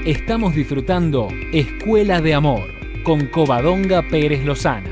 Estamos disfrutando Escuela de Amor con Covadonga Pérez Lozana.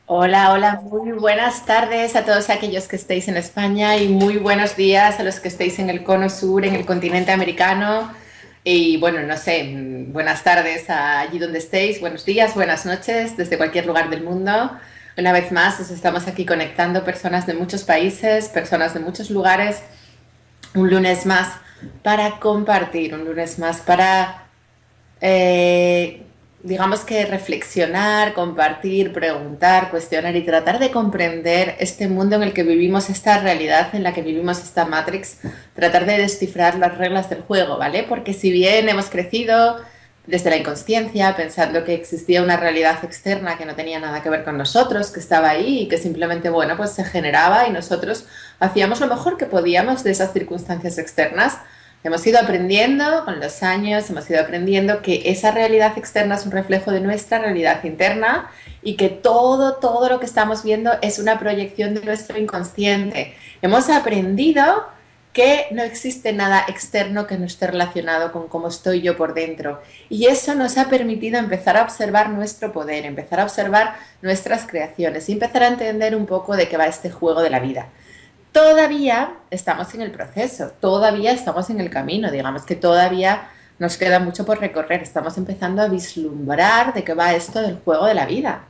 Hola, hola, muy buenas tardes a todos aquellos que estéis en España y muy buenos días a los que estéis en el cono sur, en el continente americano. Y bueno, no sé, buenas tardes allí donde estéis, buenos días, buenas noches, desde cualquier lugar del mundo. Una vez más, os estamos aquí conectando personas de muchos países, personas de muchos lugares, un lunes más para compartir, un lunes más para eh, digamos que reflexionar, compartir, preguntar, cuestionar y tratar de comprender este mundo en el que vivimos, esta realidad en la que vivimos, esta Matrix, tratar de descifrar las reglas del juego, ¿vale? Porque si bien hemos crecido desde la inconsciencia, pensando que existía una realidad externa que no tenía nada que ver con nosotros, que estaba ahí y que simplemente, bueno, pues se generaba y nosotros hacíamos lo mejor que podíamos de esas circunstancias externas. Hemos ido aprendiendo con los años, hemos ido aprendiendo que esa realidad externa es un reflejo de nuestra realidad interna y que todo lo que estamos viendo es una proyección de nuestro inconsciente. Hemos aprendido que no existe nada externo que no esté relacionado con cómo estoy yo por dentro. Y eso nos ha permitido empezar a observar nuestro poder, empezar a observar nuestras creaciones y empezar a entender un poco de qué va este juego de la vida. Todavía estamos en el proceso, todavía estamos en el camino, digamos que todavía nos queda mucho por recorrer, estamos empezando a vislumbrar de qué va esto del juego de la vida.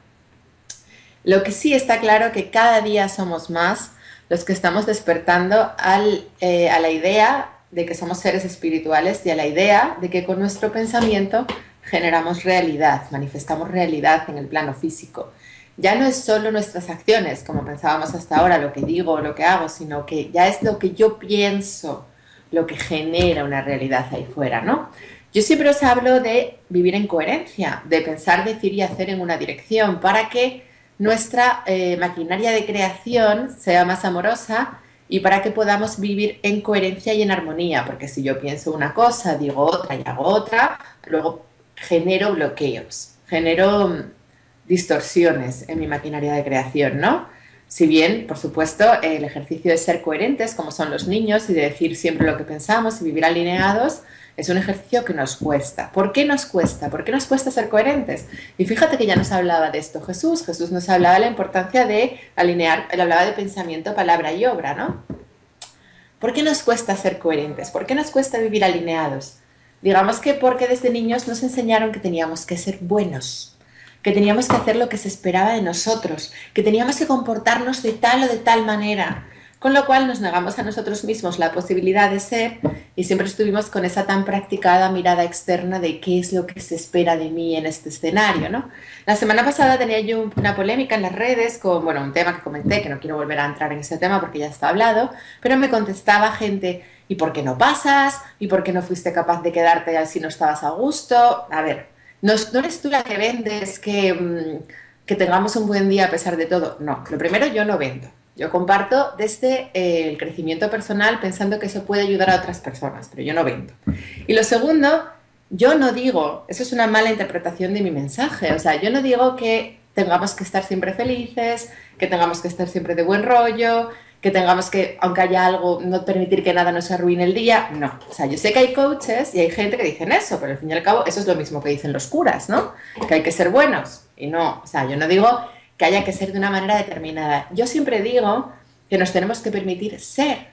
Lo que sí está claro que cada día somos más los que estamos despertando a la idea de que somos seres espirituales y a la idea de que con nuestro pensamiento generamos realidad, manifestamos realidad en el plano físico. Ya no es solo nuestras acciones, como pensábamos hasta ahora, lo que digo o lo que hago, sino que ya es lo que yo pienso, lo que genera una realidad ahí fuera, ¿no? Yo siempre os hablo de vivir en coherencia, de pensar, decir y hacer en una dirección para que nuestra maquinaria de creación sea más amorosa y para que podamos vivir en coherencia y en armonía, porque si yo pienso una cosa, digo otra y hago otra, luego genero bloqueos, genero distorsiones en mi maquinaria de creación, ¿no? Si bien, por supuesto, el ejercicio de ser coherentes, como son los niños, y de decir siempre lo que pensamos y vivir alineados, es un ejercicio que nos cuesta. ¿Por qué nos cuesta? ¿Por qué nos cuesta ser coherentes? Y fíjate que ya nos hablaba de esto Jesús. Jesús nos hablaba de la importancia de alinear, él hablaba de pensamiento, palabra y obra, ¿no? ¿Por qué nos cuesta ser coherentes? ¿Por qué nos cuesta vivir alineados? Digamos que porque desde niños nos enseñaron que teníamos que ser buenos, que teníamos que hacer lo que se esperaba de nosotros, que teníamos que comportarnos de tal o de tal manera, con lo cual nos negamos a nosotros mismos la posibilidad de ser y siempre estuvimos con esa tan practicada mirada externa de qué es lo que se espera de mí en este escenario, ¿no? La semana pasada tenía yo una polémica en las redes con, bueno, un tema que comenté, que no quiero volver a entrar en ese tema porque ya está hablado, pero me contestaba gente, ¿y por qué no pasas? ¿Y por qué no fuiste capaz de quedarte si no estabas a gusto? A ver, no eres tú la que vendes que tengamos un buen día a pesar de todo. No, lo primero, yo no vendo. Yo comparto desde el crecimiento personal pensando que eso puede ayudar a otras personas, pero yo no vendo. Y lo segundo, yo no digo, eso es una mala interpretación de mi mensaje, o sea, yo no digo que tengamos que estar siempre felices, que tengamos que estar siempre de buen rollo, que tengamos que, aunque haya algo, no permitir que nada nos arruine el día, no. O sea, yo sé que hay coaches y hay gente que dicen eso, pero al fin y al cabo eso es lo mismo que dicen los curas, ¿no? Que hay que ser buenos. Y no, o sea, yo no digo que haya que ser de una manera determinada. Yo siempre digo que nos tenemos que permitir ser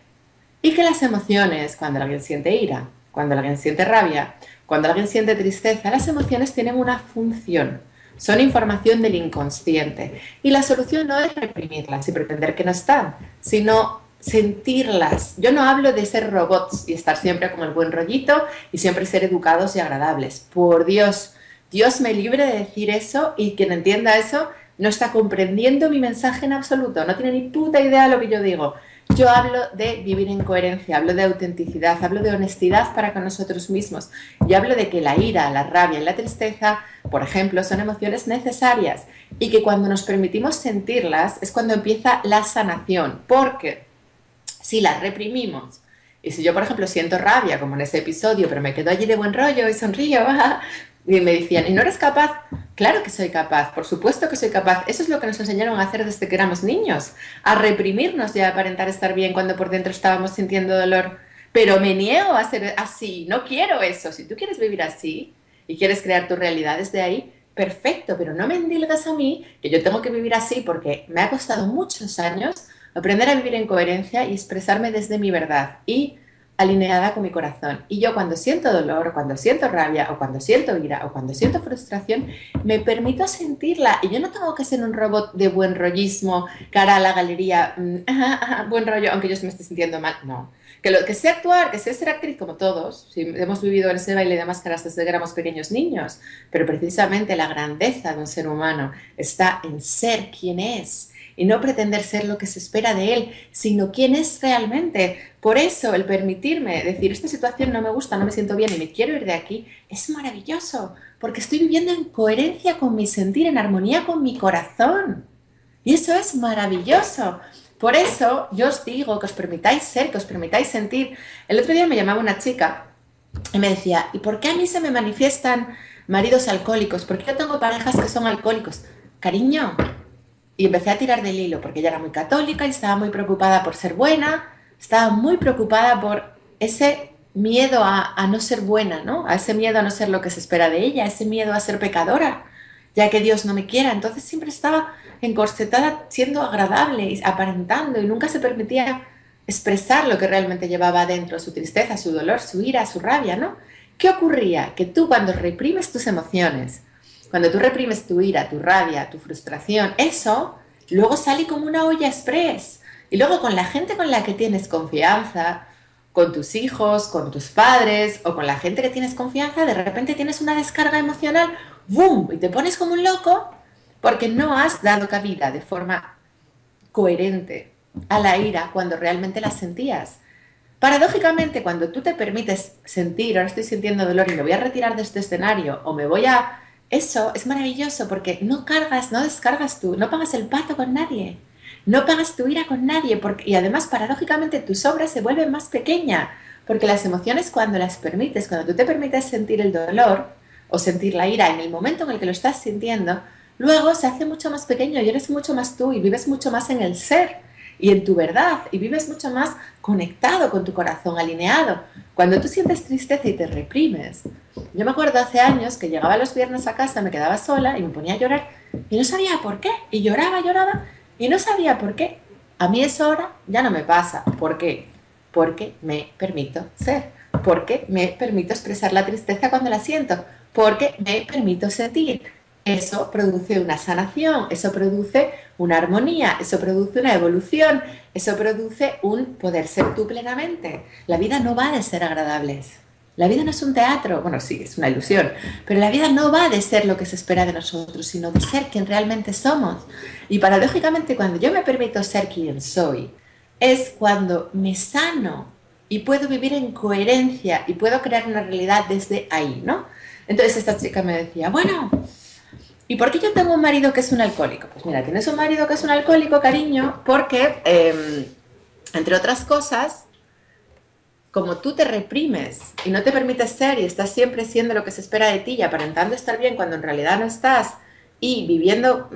y que las emociones, cuando alguien siente ira, cuando alguien siente rabia, cuando alguien siente tristeza, las emociones tienen una función. Son información del inconsciente. Y la solución no es reprimirlas y pretender que no están, sino sentirlas. Yo no hablo de ser robots y estar siempre como el buen rollito y siempre ser educados y agradables. Por Dios, Dios me libre de decir eso y quien entienda eso no está comprendiendo mi mensaje en absoluto, no tiene ni puta idea de lo que yo digo. Yo hablo de vivir en coherencia, hablo de autenticidad, hablo de honestidad para con nosotros mismos. Yo hablo de que la ira, la rabia y la tristeza, por ejemplo, son emociones necesarias y que cuando nos permitimos sentirlas es cuando empieza la sanación. Porque si las reprimimos y si yo, por ejemplo, siento rabia, como en ese episodio, pero me quedo allí de buen rollo y sonrío, Y me decían, ¿y no eres capaz? Claro que soy capaz, por supuesto que soy capaz. Eso es lo que nos enseñaron a hacer desde que éramos niños, a reprimirnos y a aparentar estar bien cuando por dentro estábamos sintiendo dolor. Pero me niego a ser así, no quiero eso. Si tú quieres vivir así y quieres crear tu realidad desde ahí, perfecto, pero no me endilgas a mí que yo tengo que vivir así porque me ha costado muchos años aprender a vivir en coherencia y expresarme desde mi verdad y alineada con mi corazón. Y yo cuando siento dolor, o cuando siento rabia, o cuando siento ira, o cuando siento frustración, me permito sentirla. Y yo no tengo que ser un robot de buen rollismo, cara a la galería, buen rollo, aunque yo me esté sintiendo mal. No. Que sé actuar, que sé ser actriz como todos. Sí, hemos vivido en ese baile de máscaras desde que éramos pequeños niños. Pero precisamente la grandeza de un ser humano está en ser quien es y no pretender ser lo que se espera de él, sino quién es realmente. Por eso el permitirme decir, esta situación no me gusta, no me siento bien y me quiero ir de aquí, es maravilloso, porque estoy viviendo en coherencia con mi sentir, en armonía con mi corazón. Y eso es maravilloso. Por eso yo os digo que os permitáis ser, que os permitáis sentir. El otro día me llamaba una chica y me decía, ¿y por qué a mí se me manifiestan maridos alcohólicos? ¿Por qué yo tengo parejas que son alcohólicos? Cariño, y empecé a tirar del hilo porque ella era muy católica y estaba muy preocupada por ser buena, estaba muy preocupada por ese miedo a no ser buena, ¿no? A ese miedo a no ser lo que se espera de ella, ese miedo a ser pecadora, ya que Dios no me quiera. Entonces siempre estaba encorsetada siendo agradable y aparentando y nunca se permitía expresar lo que realmente llevaba adentro, su tristeza, su dolor, su ira, su rabia, ¿no? ¿Qué ocurría? Que tú cuando reprimes tus emociones, cuando tú reprimes tu ira, tu rabia, tu frustración, eso luego sale como una olla express. Y luego con la gente con la que tienes confianza, con tus hijos, con tus padres o con la gente que tienes confianza, de repente tienes una descarga emocional, ¡boom! Y te pones como un loco porque no has dado cabida de forma coherente a la ira cuando realmente la sentías. Paradójicamente, cuando tú te permites sentir, ahora estoy sintiendo dolor y me voy a retirar de este escenario o me voy a... Eso es maravilloso porque no cargas, no descargas tú, no pagas el pato con nadie, no pagas tu ira con nadie porque, y además paradójicamente tu sombra se vuelve más pequeña porque las emociones cuando las permites, cuando tú te permites sentir el dolor o sentir la ira en el momento en el que lo estás sintiendo, luego se hace mucho más pequeño y eres mucho más tú y vives mucho más en el ser y en tu verdad y vives mucho más conectado con tu corazón, alineado. Cuando tú sientes tristeza y te reprimes. Yo me acuerdo hace años que llegaba los viernes a casa, me quedaba sola y me ponía a llorar y no sabía por qué. Y lloraba, lloraba y no sabía por qué. A mí eso ahora ya no me pasa. ¿Por qué? Porque me permito ser. Porque me permito expresar la tristeza cuando la siento. Porque me permito sentir. Eso produce una sanación, eso produce una armonía, eso produce una evolución, eso produce un poder ser tú plenamente. La vida no va de ser agradables. La vida no es un teatro, bueno, sí, es una ilusión, pero la vida no va de ser lo que se espera de nosotros, sino de ser quien realmente somos. Y paradójicamente, cuando yo me permito ser quien soy, es cuando me sano y puedo vivir en coherencia y puedo crear una realidad desde ahí, ¿no? Entonces esta chica me decía, bueno, ¿y por qué yo tengo un marido que es un alcohólico? Pues mira, tienes un marido que es un alcohólico, cariño, porque, entre otras cosas, como tú te reprimes y no te permites ser y estás siempre siendo lo que se espera de ti y aparentando estar bien cuando en realidad no estás y viviendo,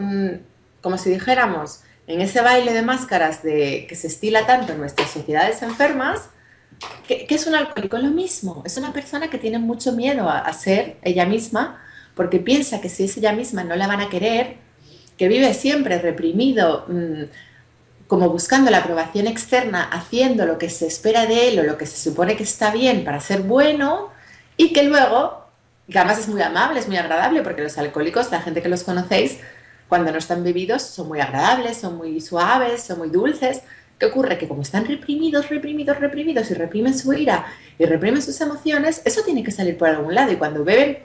como si dijéramos, en ese baile de máscaras que se estila tanto en nuestras sociedades enfermas, ¿qué es un alcohólico? Lo mismo, es una persona que tiene mucho miedo a ser ella misma porque piensa que si es ella misma no la van a querer, que vive siempre reprimido, como buscando la aprobación externa, haciendo lo que se espera de él o lo que se supone que está bien para ser bueno, y que luego, que además es muy amable, es muy agradable, porque los alcohólicos, la gente que los conocéis, cuando no están bebidos, son muy agradables, son muy suaves, son muy dulces. ¿Qué ocurre? Que como están reprimidos, reprimidos, reprimidos, y reprimen su ira, y reprimen sus emociones, eso tiene que salir por algún lado, y cuando beben,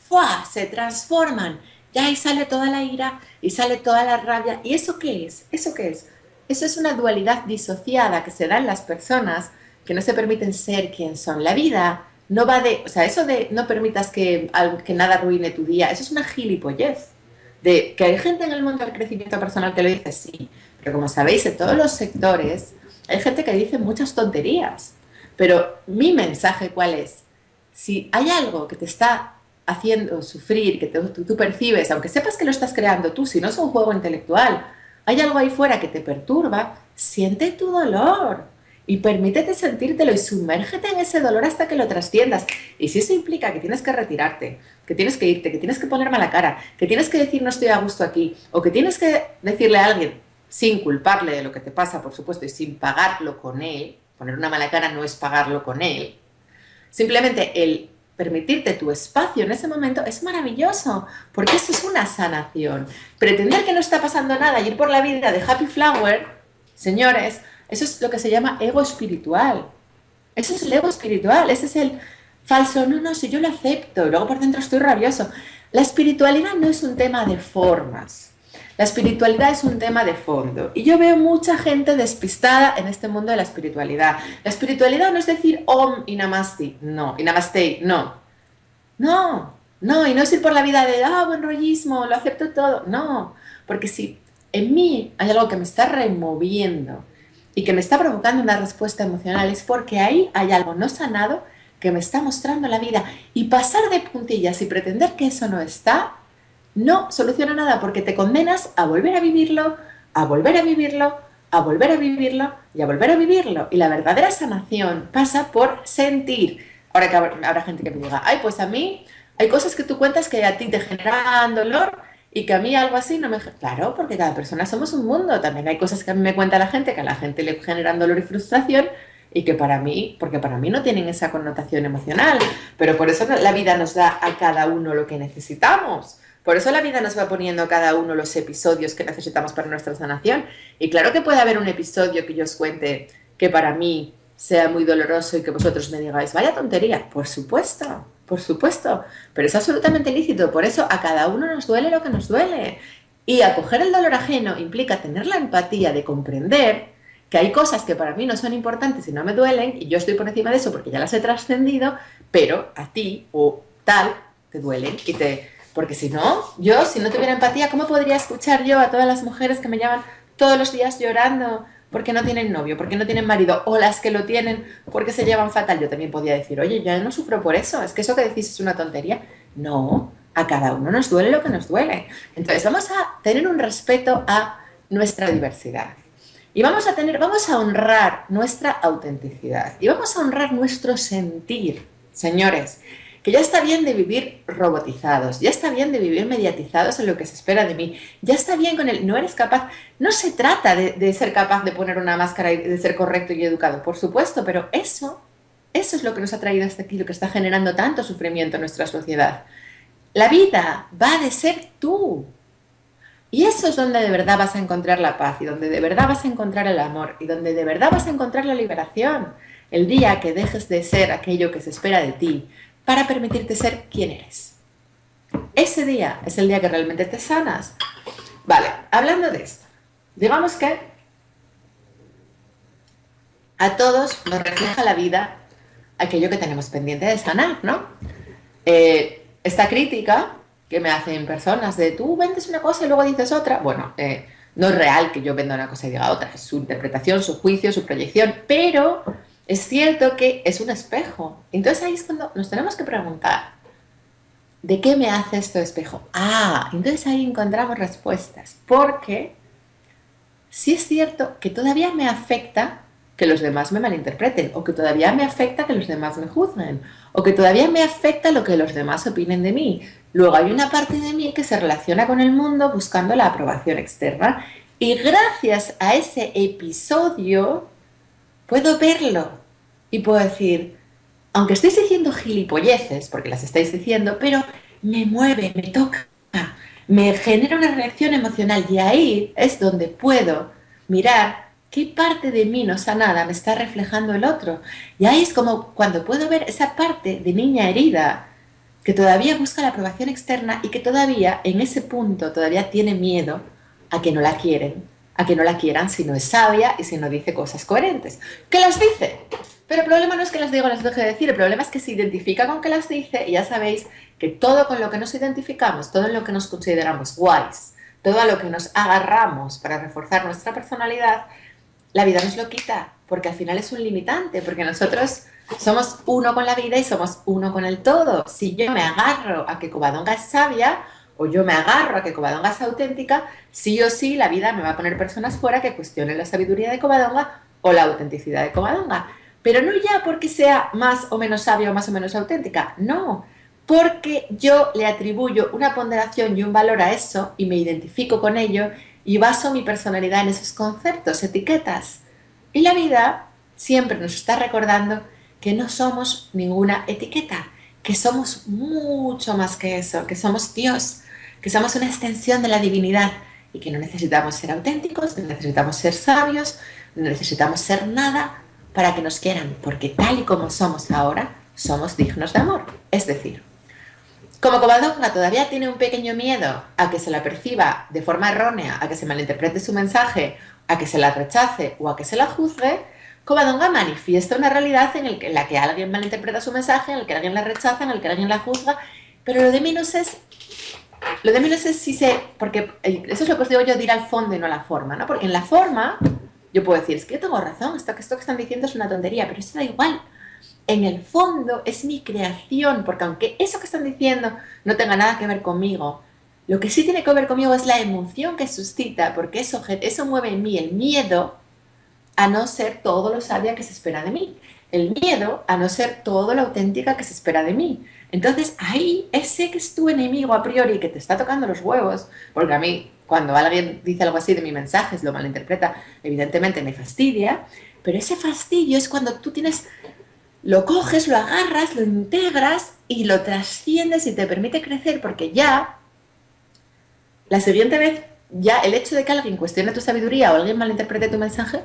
¡fua!, se transforman, y ahí sale toda la ira, y sale toda la rabia. ¿Y eso qué es? ¿Eso qué es? Eso es una dualidad disociada que se da en las personas que no se permiten ser quien son. La vida no va de... O sea, eso de no permitas que nada arruine tu día, eso es una gilipollez. De que hay gente en el mundo del crecimiento personal que lo dice, sí, pero como sabéis, en todos los sectores hay gente que dice muchas tonterías. Pero mi mensaje, ¿cuál es? Si hay algo que te está haciendo sufrir, que tú percibes, aunque sepas que lo estás creando tú, si no es un juego intelectual, hay algo ahí fuera que te perturba, siente tu dolor y permítete sentírtelo y sumérgete en ese dolor hasta que lo trasciendas. Y si eso implica que tienes que retirarte, que tienes que irte, que tienes que poner mala cara, que tienes que decir no estoy a gusto aquí, o que tienes que decirle a alguien, sin culparle de lo que te pasa, por supuesto, y sin pagarlo con él, poner una mala cara no es pagarlo con él, simplemente el permitirte tu espacio en ese momento es maravilloso, porque eso es una sanación. Pretender que no está pasando nada y ir por la vida de happy flower, señores, eso es lo que se llama ego espiritual. Eso es el ego espiritual, ese es el falso, no, no, si yo lo acepto, y luego por dentro estoy rabioso. La espiritualidad no es un tema de formas, la espiritualidad es un tema de fondo. Y yo veo mucha gente despistada en este mundo de la espiritualidad. La espiritualidad no es decir Om y Namaste, no, y Namaste, no. No, no, y no es ir por la vida de, buen rollismo, lo acepto todo. No, porque si en mí hay algo que me está removiendo y que me está provocando una respuesta emocional, es porque ahí hay algo no sanado que me está mostrando la vida. Y pasar de puntillas y pretender que eso no está, no soluciona nada porque te condenas a volver a vivirlo, a volver a vivirlo, a volver a vivirlo y a volver a vivirlo. Y la verdadera sanación pasa por sentir. Ahora que habrá gente que me diga, ay, pues a mí hay cosas que tú cuentas que a ti te generan dolor y que a mí algo así no me... Claro, porque cada persona somos un mundo. También hay cosas que a mí me cuenta la gente que a la gente le generan dolor y frustración y que para mí, porque para mí no tienen esa connotación emocional. Pero por eso la vida nos da a cada uno lo que necesitamos. Por eso la vida nos va poniendo a cada uno los episodios que necesitamos para nuestra sanación. Y claro que puede haber un episodio que yo os cuente que para mí sea muy doloroso y que vosotros me digáis, vaya tontería. Por supuesto, pero es absolutamente lícito. Por eso a cada uno nos duele lo que nos duele. Y acoger el dolor ajeno implica tener la empatía de comprender que hay cosas que para mí no son importantes y no me duelen, y yo estoy por encima de eso porque ya las he trascendido, pero a ti o tal te duelen y te... Porque si no, yo, si no tuviera empatía, ¿cómo podría escuchar yo a todas las mujeres que me llaman todos los días llorando porque no tienen novio, porque no tienen marido, o las que lo tienen porque se llevan fatal? Yo también podía decir, oye, yo no sufro por eso, es que eso que decís es una tontería. No, a cada uno nos duele lo que nos duele. Entonces vamos a tener un respeto a nuestra diversidad. Y vamos a honrar nuestra autenticidad. Y vamos a honrar nuestro sentir, señores. Que ya está bien de vivir robotizados, ya está bien de vivir mediatizados en lo que se espera de mí, ya está bien con el no eres capaz. No se trata de ser capaz de poner una máscara y de ser correcto y educado, por supuesto, pero eso es lo que nos ha traído hasta aquí, lo que está generando tanto sufrimiento en nuestra sociedad. La vida va de ser tú. Y eso es donde de verdad vas a encontrar la paz y donde de verdad vas a encontrar el amor y donde de verdad vas a encontrar la liberación. El día que dejes de ser aquello que se espera de ti, para permitirte ser quien eres. Ese día es el día que realmente te sanas. Vale, hablando de esto, digamos que a todos nos refleja la vida aquello que tenemos pendiente de sanar, ¿no? Esta crítica que me hacen personas de tú vendes una cosa y luego dices otra, bueno, no es real que yo venda una cosa y diga otra, es su interpretación, su juicio, su proyección, pero... es cierto que es un espejo. Entonces ahí es cuando nos tenemos que preguntar, ¿de qué me hace este espejo? Entonces ahí encontramos respuestas. Porque sí es cierto que todavía me afecta que los demás me malinterpreten, o que todavía me afecta que los demás me juzguen, o que todavía me afecta lo que los demás opinen de mí. Luego hay una parte de mí que se relaciona con el mundo buscando la aprobación externa, y gracias a ese episodio puedo verlo y puedo decir, aunque estéis diciendo gilipolleces, porque las estáis diciendo, pero me mueve, me toca, me genera una reacción emocional, y ahí es donde puedo mirar qué parte de mí no sanada me está reflejando el otro. Y ahí es como cuando puedo ver esa parte de niña herida que todavía busca la aprobación externa y que todavía en ese punto todavía tiene miedo a que no la quieren, a que no la quieran si no es sabia y si no dice cosas coherentes. ¿Qué las dice? Pero el problema no es que las diga o las deje de decir, el problema es que se identifica con que las dice, y ya sabéis que todo con lo que nos identificamos, todo en lo que nos consideramos guays, todo a lo que nos agarramos para reforzar nuestra personalidad, la vida nos lo quita, porque al final es un limitante, porque nosotros somos uno con la vida y somos uno con el todo. Si yo me agarro a que Covadonga es sabia, o yo me agarro a que Covadonga es auténtica, sí o sí la vida me va a poner personas fuera que cuestionen la sabiduría de Covadonga o la autenticidad de Covadonga. Pero no ya porque sea más o menos sabia o más o menos auténtica, no, porque yo le atribuyo una ponderación y un valor a eso y me identifico con ello y baso mi personalidad en esos conceptos, etiquetas. Y la vida siempre nos está recordando que no somos ninguna etiqueta, que somos mucho más que eso, que somos Dios, que somos una extensión de la divinidad y que no necesitamos ser auténticos, no necesitamos ser sabios, no necesitamos ser nada para que nos quieran, porque tal y como somos ahora, somos dignos de amor. Es decir, como Covadonga todavía tiene un pequeño miedo a que se la perciba de forma errónea, a que se malinterprete su mensaje, a que se la rechace o a que se la juzgue, Covadonga manifiesta una realidad en la que alguien malinterpreta su mensaje, en el que alguien la rechaza, en el que alguien la juzga, pero lo de menos es si se... Porque eso es lo que os digo yo, de ir al fondo y no a la forma, ¿no? Porque en la forma yo puedo decir, es que yo tengo razón, esto que están diciendo es una tontería, pero eso da igual. En el fondo es mi creación, porque aunque eso que están diciendo no tenga nada que ver conmigo, lo que sí tiene que ver conmigo es la emoción que suscita, porque eso mueve en mí el miedo a no ser todo lo sabia que se espera de mí, el miedo a no ser todo lo auténtica que se espera de mí. Entonces ahí ese que es tu enemigo a priori que te está tocando los huevos, porque a mí cuando alguien dice algo así de mis mensajes, lo malinterpreta, evidentemente me fastidia, pero ese fastidio es cuando tú lo coges, lo agarras, lo integras y lo trasciendes y te permite crecer, porque ya la siguiente vez, ya el hecho de que alguien cuestione tu sabiduría o alguien malinterprete tu mensaje,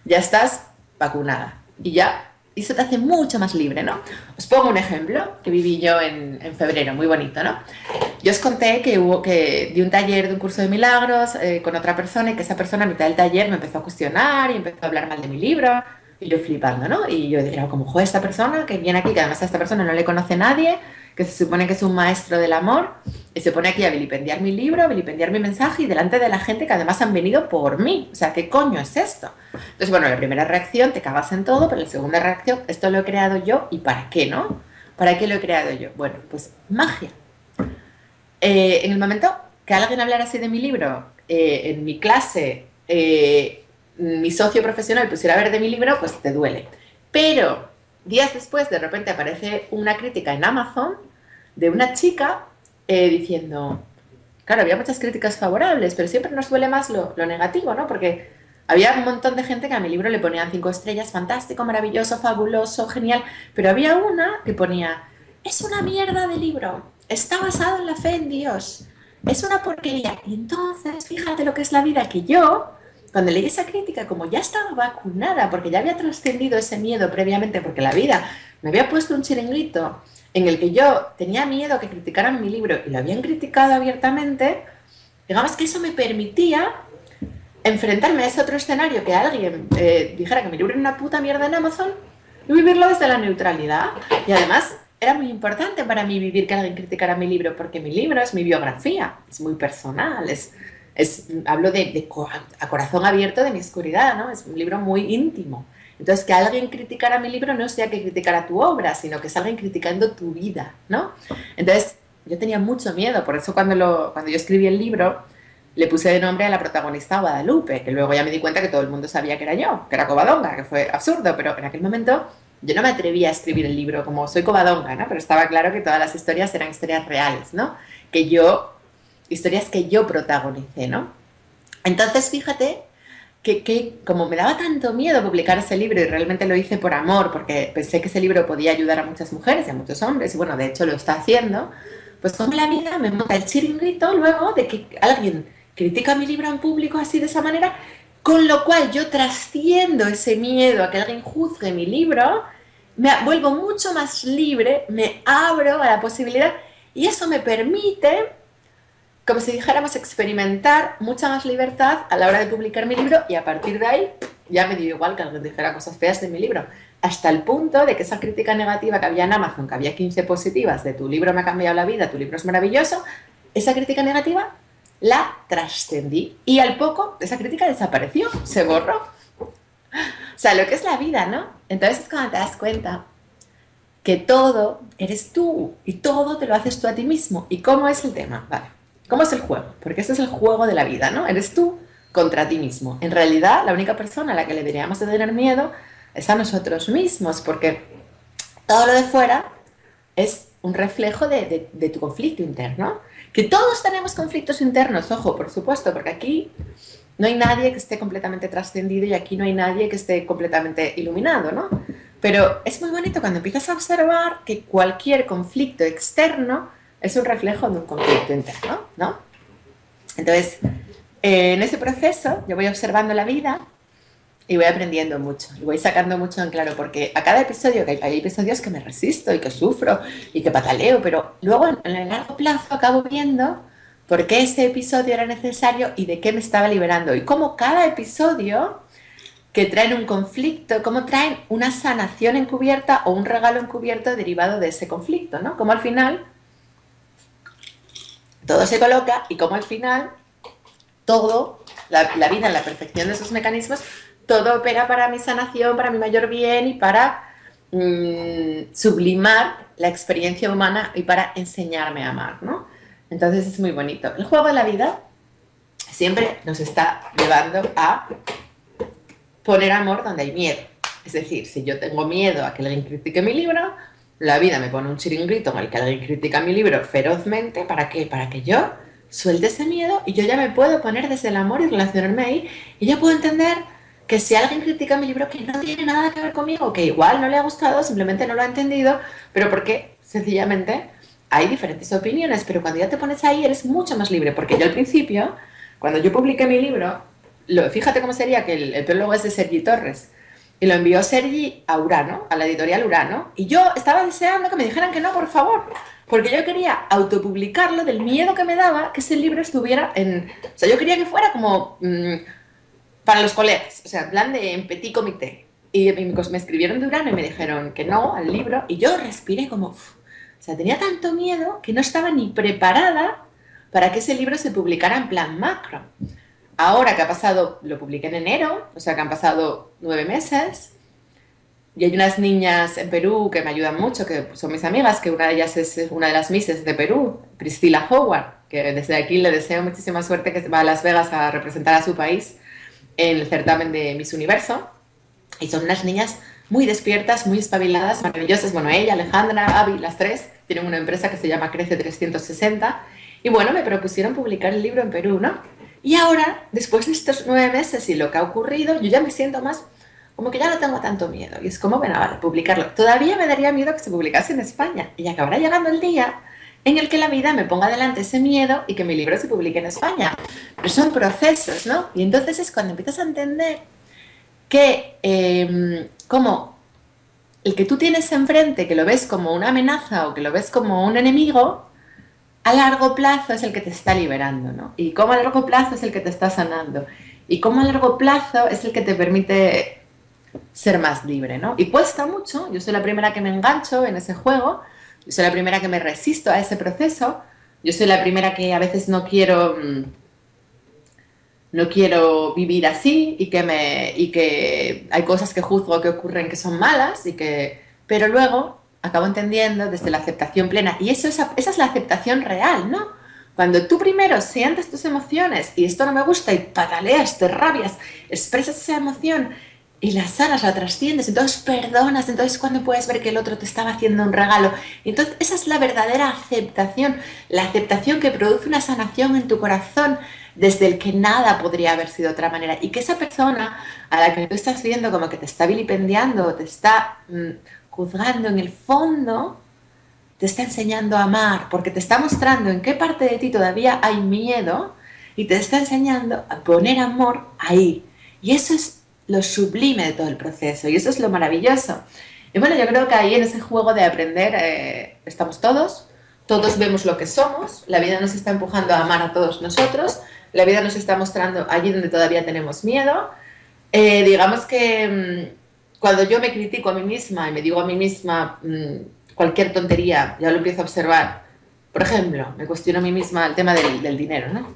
ya estás vacunada y ya eso te hace mucho más libre, ¿no? Os pongo un ejemplo que viví yo en febrero, muy bonito, ¿no? Yo os conté que di un taller de un curso de milagros con otra persona y que esa persona a mitad del taller me empezó a cuestionar y empezó a hablar mal de mi libro y yo flipando, ¿no? Y yo era como, joder, esta persona que viene aquí, que además a esta persona no le conoce nadie, que se supone que es un maestro del amor, y se pone aquí a vilipendiar mi libro, a vilipendiar mi mensaje y delante de la gente que además han venido por mí. O sea, ¿qué coño es esto? Entonces, bueno, la primera reacción, te cagas en todo, pero la segunda reacción, esto lo he creado yo, ¿y para qué, no? ¿Para qué lo he creado yo? Bueno, pues magia. En el momento que alguien hablara así de mi libro, en mi clase, mi socio profesional pusiera a ver de mi libro, pues te duele. Pero días después, de repente aparece una crítica en Amazon de una chica diciendo, claro, había muchas críticas favorables, pero siempre nos duele más lo negativo, ¿no? Porque había un montón de gente que a mi libro le ponían 5 estrellas, fantástico, maravilloso, fabuloso, genial, pero había una que ponía, es una mierda de libro, está basado en la fe en Dios, es una porquería. Y entonces, fíjate lo que es la vida, que yo, cuando leí esa crítica, como ya estaba vacunada, porque ya había trascendido ese miedo previamente, porque la vida me había puesto un chiringuito en el que yo tenía miedo que criticaran mi libro y lo habían criticado abiertamente, digamos que eso me permitía enfrentarme a ese otro escenario que alguien dijera que mi libro era una puta mierda en Amazon y vivirlo desde la neutralidad. Y además era muy importante para mí vivir que alguien criticara mi libro, porque mi libro es mi biografía, es muy personal, hablo a corazón abierto de mi oscuridad, ¿no? Es un libro muy íntimo. Entonces, que alguien criticara mi libro no sea que criticara tu obra, sino que es alguien criticando tu vida, ¿no? Entonces, yo tenía mucho miedo, por eso cuando yo escribí el libro, le puse de nombre a la protagonista Guadalupe, que luego ya me di cuenta que todo el mundo sabía que era yo, que era Covadonga, que fue absurdo, pero en aquel momento yo no me atrevía a escribir el libro como soy Covadonga, ¿no? Pero estaba claro que todas las historias eran historias reales, ¿no? Historias que yo protagonicé, ¿no? Entonces, fíjate que como me daba tanto miedo publicar ese libro y realmente lo hice por amor, porque pensé que ese libro podía ayudar a muchas mujeres y a muchos hombres, y bueno, de hecho lo está haciendo, pues como la vida me monta el chiringuito luego de que alguien critica mi libro en público así de esa manera, con lo cual yo trasciendo ese miedo a que alguien juzgue mi libro, me vuelvo mucho más libre, me abro a la posibilidad y eso me permite, como si dijéramos, experimentar mucha más libertad a la hora de publicar mi libro y a partir de ahí ya me dio igual que alguien dijera cosas feas de mi libro. Hasta el punto de que esa crítica negativa que había en Amazon, que había 15 positivas de tu libro me ha cambiado la vida, tu libro es maravilloso, esa crítica negativa la trascendí y al poco esa crítica desapareció, se borró. sea, lo que es la vida, ¿no? Entonces es cuando te das cuenta que todo eres tú y todo te lo haces tú a ti mismo. ¿Y cómo es el tema? Vale. ¿Cómo es el juego? Porque ese es el juego de la vida, ¿no? Eres tú contra ti mismo. En realidad, la única persona a la que le deberíamos de tener miedo es a nosotros mismos, porque todo lo de fuera es un reflejo de tu conflicto interno. Que todos tenemos conflictos internos, ojo, por supuesto, porque aquí no hay nadie que esté completamente trascendido y aquí no hay nadie que esté completamente iluminado, ¿no? Pero es muy bonito cuando empiezas a observar que cualquier conflicto externo es un reflejo de un conflicto interno, ¿no? Entonces, en ese proceso yo voy observando la vida y voy aprendiendo mucho, y voy sacando mucho en claro, porque a cada episodio, que hay episodios que me resisto y que sufro y que pataleo, pero luego en el largo plazo acabo viendo por qué ese episodio era necesario y de qué me estaba liberando. Y cómo cada episodio que traen un conflicto, cómo traen una sanación encubierta o un regalo encubierto derivado de ese conflicto, ¿no? Como al final todo se coloca y como al final todo, la vida en la perfección de esos mecanismos, todo opera para mi sanación, para mi mayor bien y para sublimar la experiencia humana y para enseñarme a amar, ¿no? Entonces es muy bonito. El juego de la vida siempre nos está llevando a poner amor donde hay miedo. Es decir, si yo tengo miedo a que alguien critique mi libro, la vida me pone un chiringuito en el que alguien critica mi libro ferozmente. ¿Para qué? Para que yo suelte ese miedo y yo ya me puedo poner desde el amor y relacionarme ahí y ya puedo entender que si alguien critica mi libro que no tiene nada que ver conmigo, que igual no le ha gustado, simplemente no lo ha entendido, pero porque sencillamente hay diferentes opiniones, pero cuando ya te pones ahí eres mucho más libre, porque yo al principio, cuando yo publiqué mi libro, fíjate cómo sería que el prólogo es de Sergi Torres, y lo envió Sergi a Urano, a la editorial Urano, y yo estaba deseando que me dijeran que no, por favor, porque yo quería autopublicarlo del miedo que me daba que ese libro estuviera en... O sea, yo quería que fuera como para los colegas, o sea, en plan de en petit comité. Y me escribieron de Urano y me dijeron que no al libro, y yo respiré como... o sea, tenía tanto miedo que no estaba ni preparada para que ese libro se publicara en plan macro. Ahora que ha pasado, lo publiqué en enero, o sea que han pasado 9 meses, y hay unas niñas en Perú que me ayudan mucho, que son mis amigas, que una de ellas es una de las Misses de Perú, Priscila Howard, que desde aquí le deseo muchísima suerte, que va a Las Vegas a representar a su país en el certamen de Miss Universo, y son unas niñas muy despiertas, muy espabiladas, maravillosas. Bueno, ella, Alejandra, Avi, las tres, tienen una empresa que se llama Crece 360, y bueno, me propusieron publicar el libro en Perú, ¿no? Y ahora, después de estos 9 meses y lo que ha ocurrido, yo ya me siento más, como que ya no tengo tanto miedo. Y es como, bueno, vale, publicarlo. Todavía me daría miedo que se publicase en España. Y acabará llegando el día en el que la vida me ponga delante ese miedo y que mi libro se publique en España. Pero son procesos, ¿no? Y entonces es cuando empiezas a entender que como el que tú tienes enfrente, que lo ves como una amenaza o que lo ves como un enemigo, a largo plazo es el que te está liberando, ¿no? Y cómo a largo plazo es el que te está sanando. Y cómo a largo plazo es el que te permite ser más libre, ¿no? Y cuesta mucho. Yo soy la primera que me engancho en ese juego. Yo soy la primera que me resisto a ese proceso. Yo soy la primera que a veces no quiero vivir así y que hay cosas que juzgo que ocurren que son malas pero luego acabo entendiendo desde la aceptación plena. Y esa es la aceptación real, ¿no? Cuando tú primero sientes tus emociones y esto no me gusta y pataleas, te rabias, expresas esa emoción y la sanas, la trasciendes, entonces perdonas, entonces cuando puedes ver que el otro te estaba haciendo un regalo. Entonces esa es la verdadera aceptación, la aceptación que produce una sanación en tu corazón desde el que nada podría haber sido de otra manera. Y que esa persona a la que tú estás viendo como que te está vilipendiando, te está juzgando, en el fondo te está enseñando a amar, porque te está mostrando en qué parte de ti todavía hay miedo y te está enseñando a poner amor ahí. Y eso es lo sublime de todo el proceso y eso es lo maravilloso. Y bueno, yo creo que ahí en ese juego de aprender estamos todos vemos lo que somos, la vida nos está empujando a amar a todos nosotros, la vida nos está mostrando allí donde todavía tenemos miedo. Digamos que cuando yo me critico a mí misma y me digo a mí misma cualquier tontería, ya lo empiezo a observar. Por ejemplo, me cuestiono a mí misma el tema del dinero, ¿no?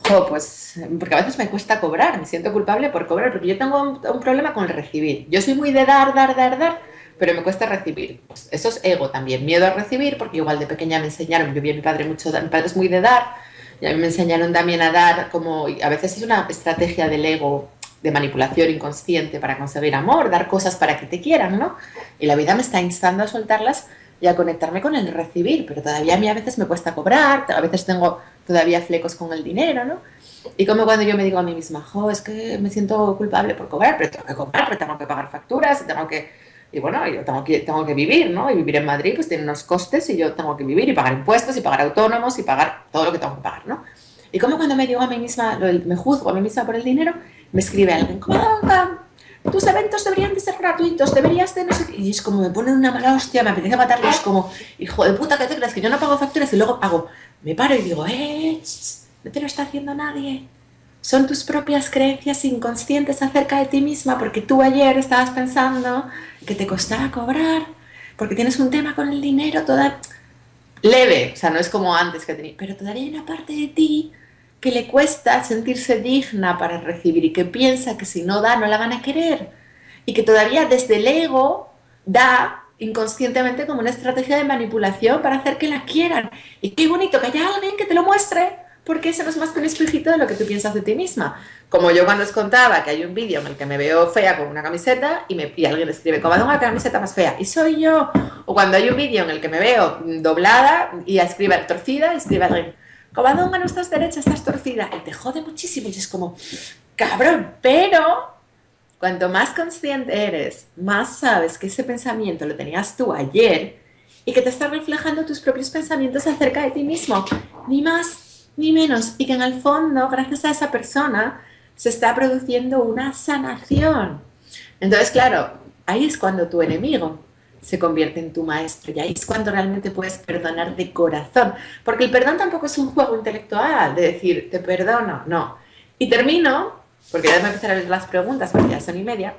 Jo, pues porque a veces me cuesta cobrar, me siento culpable por cobrar, porque yo tengo un problema con el recibir. Yo soy muy de dar, dar, dar, dar, pero me cuesta recibir. Pues eso es ego también, miedo a recibir, porque igual de pequeña me enseñaron, yo vi a mi padre mucho, mi padre es muy de dar, y a mí me enseñaron también a dar, como a veces es una estrategia del ego de manipulación inconsciente para conseguir amor, dar cosas para que te quieran, ¿no? Y la vida me está instando a soltarlas y a conectarme con el recibir, pero todavía a mí a veces me cuesta cobrar, a veces tengo todavía flecos con el dinero, ¿no? Y como cuando yo me digo a mí misma, jo, es que me siento culpable por cobrar, pero tengo que cobrar, pero tengo que pagar facturas, tengo que... Y bueno, yo tengo que vivir, ¿no? Y vivir en Madrid pues tiene unos costes y yo tengo que vivir y pagar impuestos y pagar autónomos y pagar todo lo que tengo que pagar, ¿no? Y como cuando me digo a mí misma, me juzgo a mí misma por el dinero, me escribe alguien, como, tus eventos deberían de ser gratuitos, deberías de no sé qué. Y es como me ponen una mala hostia, me apetece matarlos, como, hijo de puta, ¿qué te crees? Que yo no pago facturas y luego hago, me paro y digo, no te lo está haciendo nadie. Son tus propias creencias inconscientes acerca de ti misma, porque tú ayer estabas pensando que te costaba cobrar, porque tienes un tema con el dinero toda leve, o sea, no es como antes que tenía, pero todavía hay una parte de ti que le cuesta sentirse digna para recibir y que piensa que si no da no la van a querer y que todavía desde el ego da inconscientemente como una estrategia de manipulación para hacer que la quieran. Y qué bonito que haya alguien que te lo muestre, porque eso no es más que un espejito de lo que tú piensas de ti misma. Como yo cuando os contaba que hay un vídeo en el que me veo fea con una camiseta y alguien escribe, Covadonga, una camiseta más fea, y soy yo. O cuando hay un vídeo en el que me veo doblada y escribe torcida y escribe alguien, Covadonga, no estás derecha, estás torcida. Y te jode muchísimo y es como, cabrón, pero cuanto más consciente eres, más sabes que ese pensamiento lo tenías tú ayer y que te está reflejando tus propios pensamientos acerca de ti mismo. Ni más ni menos. Y que en el fondo, gracias a esa persona, se está produciendo una sanación. Entonces, claro, ahí es cuando tu enemigo se convierte en tu maestro y ahí es cuando realmente puedes perdonar de corazón. Porque el perdón tampoco es un juego intelectual de decir, te perdono, no. Y termino, porque ya me empezar a ver las preguntas, porque ya son y media,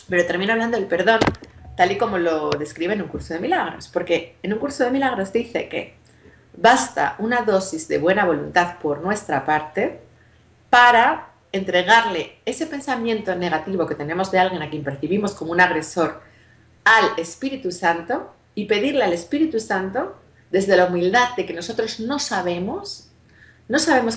pero termino hablando del perdón tal y como lo describe en un curso de milagros. Porque en un curso de milagros dice que basta una dosis de buena voluntad por nuestra parte para entregarle ese pensamiento negativo que tenemos de alguien a quien percibimos como un agresor al Espíritu Santo y pedirle al Espíritu Santo, desde la humildad de que nosotros no sabemos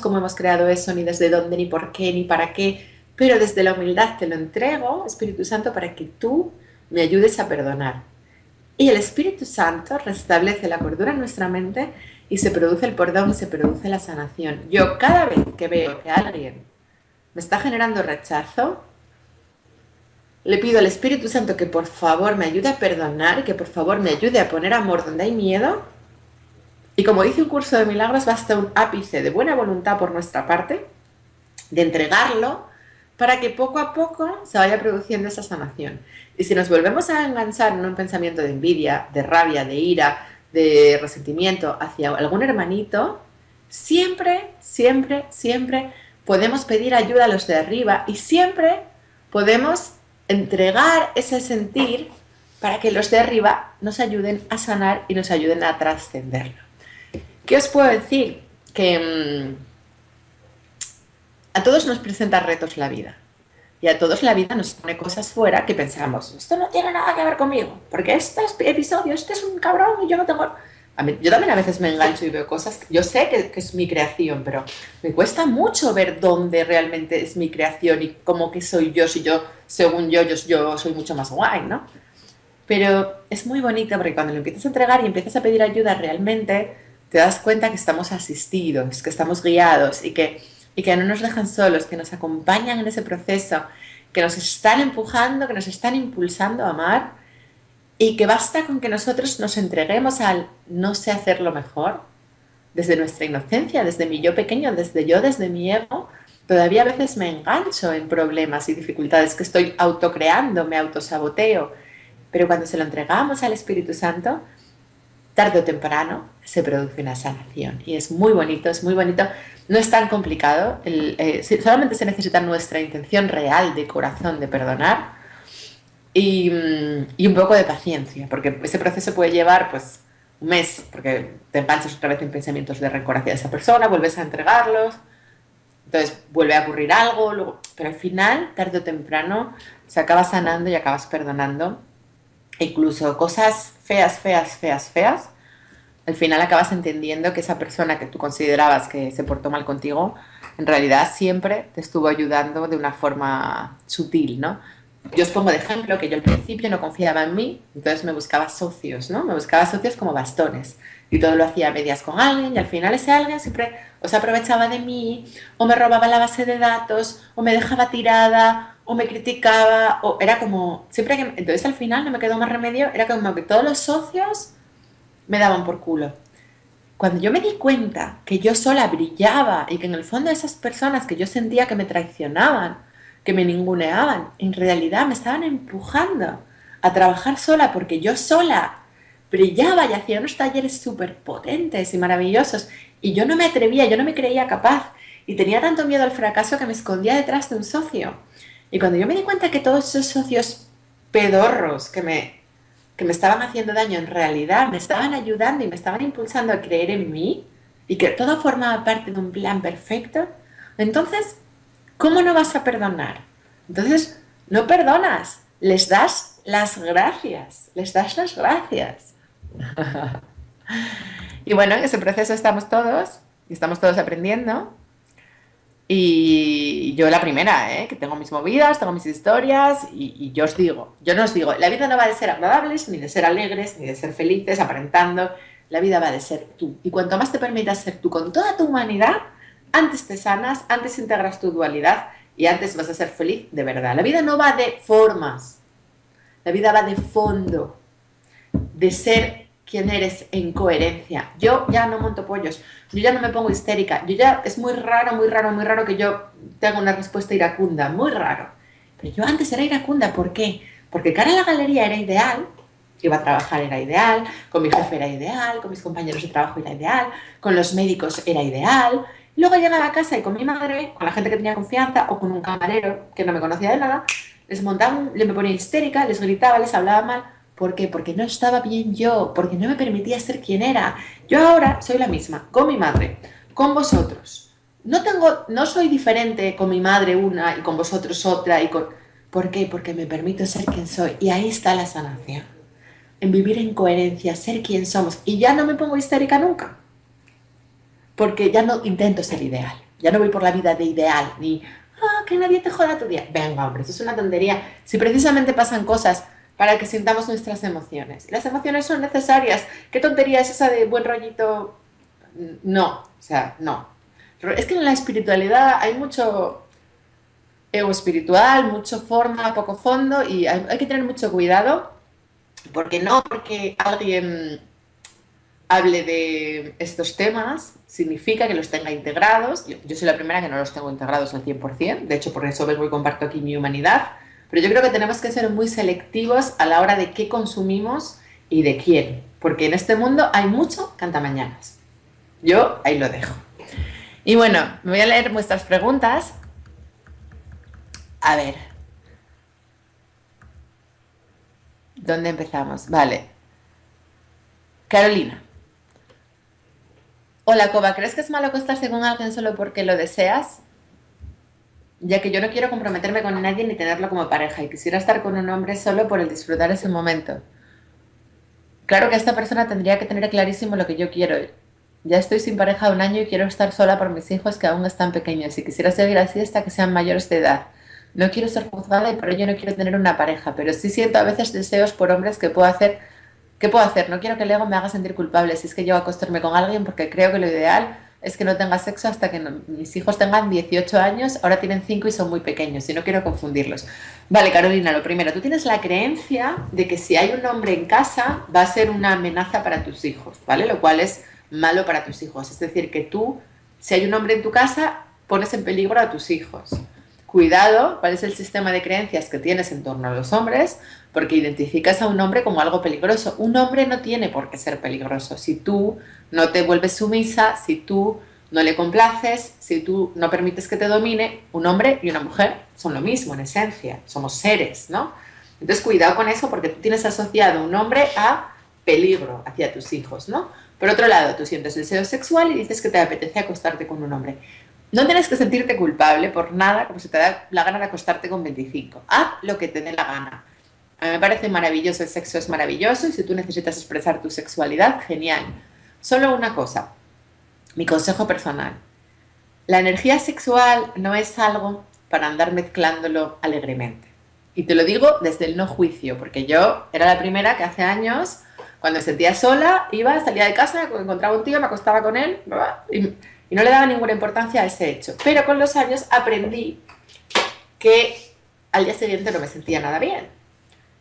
cómo hemos creado eso, ni desde dónde, ni por qué, ni para qué, pero desde la humildad te lo entrego, Espíritu Santo, para que tú me ayudes a perdonar. Y el Espíritu Santo restablece la cordura en nuestra mente y se produce el perdón y se produce la sanación. Yo cada vez que veo que alguien me está generando rechazo, le pido al Espíritu Santo que por favor me ayude a perdonar y que por favor me ayude a poner amor donde hay miedo. Y como dice un curso de milagros, basta un ápice de buena voluntad por nuestra parte, de entregarlo, para que poco a poco se vaya produciendo esa sanación. Y si nos volvemos a enganchar en un pensamiento de envidia, de rabia, de ira, de resentimiento hacia algún hermanito, siempre, siempre, siempre podemos pedir ayuda a los de arriba y siempre podemos entregar ese sentir para que los de arriba nos ayuden a sanar y nos ayuden a trascenderlo. ¿Qué os puedo decir? Que a todos nos presenta retos la vida. Y a todos la vida nos pone cosas fuera que pensamos, esto no tiene nada que ver conmigo, porque este episodio, este es un cabrón y yo no tengo... Yo también a veces me engancho y veo cosas, yo sé que es mi creación, pero me cuesta mucho ver dónde realmente es mi creación y cómo que soy yo, si yo, según yo soy mucho más guay, ¿no? Pero es muy bonito porque cuando lo empiezas a entregar y empiezas a pedir ayuda realmente, te das cuenta que estamos asistidos, que estamos guiados y que no nos dejan solos, que nos acompañan en ese proceso, que nos están empujando, que nos están impulsando a amar y que basta con que nosotros nos entreguemos al no sé hacerlo mejor, desde nuestra inocencia, desde mi yo pequeño, desde mi ego, todavía a veces me engancho en problemas y dificultades que estoy autocreando, me autosaboteo, pero cuando se lo entregamos al Espíritu Santo, tarde o temprano se produce una sanación y es muy bonito, no es tan complicado, solamente se necesita nuestra intención real de corazón de perdonar y un poco de paciencia, porque ese proceso puede llevar pues un mes, porque te enganchas otra vez en pensamientos de rencor hacia esa persona, vuelves a entregarlos, Entonces vuelve a ocurrir algo, luego, pero al final, tarde o temprano, se acaba sanando y acabas perdonando. E incluso cosas feas, feas, feas, feas, al final acabas entendiendo que esa persona que tú considerabas que se portó mal contigo, en realidad siempre te estuvo ayudando de una forma sutil, ¿no? Yo os pongo de ejemplo que yo al principio no confiaba en mí, entonces me buscaba socios, ¿no? Me buscaba socios como bastones y todo lo hacía a medias con alguien y al final ese alguien siempre o se aprovechaba de mí o me robaba la base de datos o me dejaba tirada o me criticaba o era como siempre que entonces al final no me quedó más remedio, era como que todos los socios me daban por culo. Cuando yo me di cuenta que yo sola brillaba y que en el fondo esas personas que yo sentía que me traicionaban, que me ninguneaban, en realidad me estaban empujando a trabajar sola porque yo sola brillaba y hacía unos talleres súper potentes y maravillosos y yo no me atrevía, yo no me creía capaz y tenía tanto miedo al fracaso que me escondía detrás de un socio. Y cuando yo me di cuenta que todos esos socios pedorros que me estaban haciendo daño en realidad me estaban ayudando y me estaban impulsando a creer en mí y que todo formaba parte de un plan perfecto, entonces, ¿cómo no vas a perdonar? Entonces, no perdonas, les das las gracias, les das las gracias. Y bueno, en ese proceso estamos todos y estamos todos aprendiendo. Y yo la primera, ¿eh? Que tengo mis movidas, tengo mis historias y yo os digo, yo no os digo, la vida no va de ser agradables, ni de ser alegres, ni de ser felices, aparentando, la vida va de ser tú. Y cuanto más te permitas ser tú con toda tu humanidad, antes te sanas, antes integras tu dualidad y antes vas a ser feliz de verdad. La vida no va de formas, la vida va de fondo, de ser quien eres en coherencia. Yo ya no monto pollos, yo ya no me pongo histérica, yo ya es muy raro, muy raro, muy raro que yo tenga una respuesta iracunda, muy raro. Pero yo antes era iracunda, ¿por qué? Porque cara a la galería era ideal, iba a trabajar era ideal, con mi jefe era ideal, con mis compañeros de trabajo era ideal, con los médicos era ideal. Luego llegaba a casa y con mi madre, con la gente que tenía confianza o con un camarero que no me conocía de nada, les montaba, me ponía histérica, les gritaba, les hablaba mal. ¿Por qué? Porque no estaba bien yo, porque no me permitía ser quien era. Yo ahora soy la misma, con mi madre, con vosotros. No soy diferente con mi madre una y con vosotros otra y con... ¿Por qué? Porque me permito ser quien soy y ahí está la sanación. En vivir en coherencia, ser quien somos y ya no me pongo histérica nunca. Porque ya no intento ser ideal. Ya no voy por la vida de ideal ni que nadie te joda tu día. Venga, hombre, eso es una tontería. Si precisamente pasan cosas para que sintamos nuestras emociones. Las emociones son necesarias. ¿Qué tontería es esa de buen rollito? No, o sea, no. Es que en la espiritualidad hay mucho ego espiritual, mucho forma, poco fondo y hay que tener mucho cuidado porque no porque alguien hable de estos temas significa que los tenga integrados. Yo soy la primera que no los tengo integrados al 100%, de hecho por eso vengo y comparto aquí mi humanidad, pero yo creo que tenemos que ser muy selectivos a la hora de qué consumimos y de quién, porque en este mundo hay mucho cantamañanas. Yo ahí lo dejo. Y bueno, me voy a leer vuestras preguntas. A ver, ¿dónde empezamos? Vale. Carolina. Hola, Coba, ¿crees que es malo acostarse con alguien solo porque lo deseas? Ya que yo no quiero comprometerme con nadie ni tenerlo como pareja y quisiera estar con un hombre solo por el disfrutar ese momento. Claro que esta persona tendría que tener clarísimo lo que yo quiero. Ya estoy sin pareja 1 año y quiero estar sola por mis hijos que aún están pequeños y quisiera seguir así hasta que sean mayores de edad. No quiero ser juzgada y por ello no quiero tener una pareja, pero sí siento a veces deseos por hombres que puedo hacer. ¿Qué puedo hacer? No quiero que el ego me haga sentir culpable si es que llego a acostarme con alguien porque creo que lo ideal es que no tenga sexo hasta que mis hijos tengan 18 años, ahora tienen 5 y son muy pequeños y no quiero confundirlos. Vale, Carolina, lo primero, tú tienes la creencia de que si hay un hombre en casa va a ser una amenaza para tus hijos, ¿vale? Lo cual es malo para tus hijos. Es decir, que tú, si hay un hombre en tu casa, pones en peligro a tus hijos. Cuidado, cuál es el sistema de creencias que tienes en torno a los hombres, porque identificas a un hombre como algo peligroso. Un hombre no tiene por qué ser peligroso. Si tú no te vuelves sumisa, si tú no le complaces, si tú no permites que te domine, un hombre y una mujer son lo mismo en esencia, somos seres, ¿no? Entonces cuidado con eso porque tú tienes asociado un hombre a peligro hacia tus hijos, ¿no? Por otro lado, tú sientes deseo sexual y dices que te apetece acostarte con un hombre. No tienes que sentirte culpable por nada, como si te da la gana de acostarte con 25. Haz lo que te dé la gana. A mí me parece maravilloso, el sexo es maravilloso y si tú necesitas expresar tu sexualidad, genial. Solo una cosa, mi consejo personal. La energía sexual no es algo para andar mezclándolo alegremente. Y te lo digo desde el no juicio, porque yo era la primera que hace años, cuando me sentía sola, iba, salía de casa, encontraba un tío, me acostaba con él y no le daba ninguna importancia a ese hecho. Pero con los años aprendí que al día siguiente no me sentía nada bien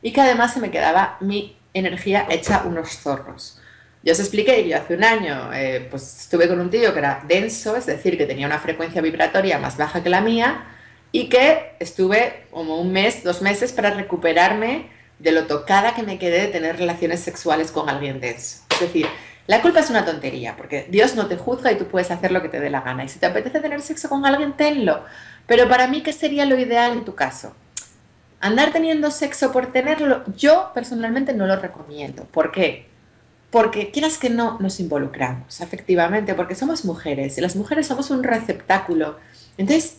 y que además se me quedaba mi energía hecha unos zorros. Yo os expliqué que yo hace un año pues estuve con un tío que era denso, es decir, que tenía una frecuencia vibratoria más baja que la mía y que estuve como un mes, 2 meses para recuperarme de lo tocada que me quedé de tener relaciones sexuales con alguien denso. Es decir, la culpa es una tontería, porque Dios no te juzga y tú puedes hacer lo que te dé la gana. Y si te apetece tener sexo con alguien, tenlo. Pero para mí, ¿qué sería lo ideal en tu caso? Andar teniendo sexo por tenerlo, yo personalmente no lo recomiendo. ¿Por qué? Porque quieras que no, nos involucramos afectivamente, porque somos mujeres y las mujeres somos un receptáculo. Entonces,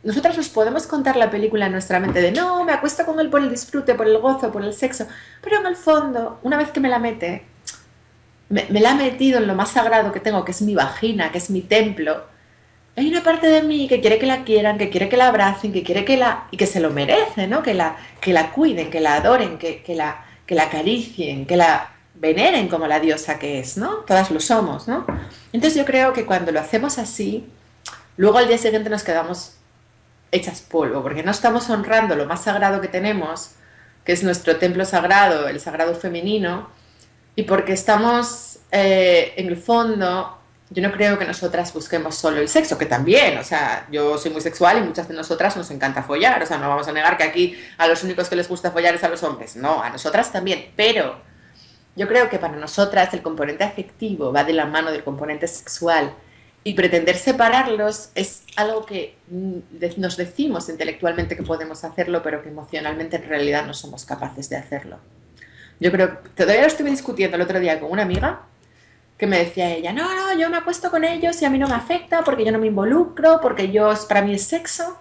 nosotras nos podemos contar la película en nuestra mente de no, me acuesto con él por el disfrute, por el gozo, por el sexo, pero en el fondo, una vez que me la mete, me la ha metido en lo más sagrado que tengo, que es mi vagina, que es mi templo. Hay una parte de mí que quiere que la quieran, que quiere que la abracen, que quiere que la... y que se lo merece, ¿no? Que la cuiden, que la adoren, que la acaricien, que la veneren como la diosa que es, ¿no? Todas lo somos, ¿no? Entonces yo creo que cuando lo hacemos así, luego al día siguiente nos quedamos hechas polvo, porque no estamos honrando lo más sagrado que tenemos, que es nuestro templo sagrado, el sagrado femenino, y porque estamos, en el fondo, yo no creo que nosotras busquemos solo el sexo, que también, o sea, yo soy muy sexual y muchas de nosotras nos encanta follar, o sea, no vamos a negar que aquí a los únicos que les gusta follar es a los hombres, no, a nosotras también, pero yo creo que para nosotras el componente afectivo va de la mano del componente sexual y pretender separarlos es algo que nos decimos intelectualmente que podemos hacerlo, pero que emocionalmente en realidad no somos capaces de hacerlo. Yo creo, todavía lo estuve discutiendo el otro día con una amiga que me decía ella, no, no, yo me acuesto con ellos y a mí no me afecta porque yo no me involucro, porque para mí es sexo.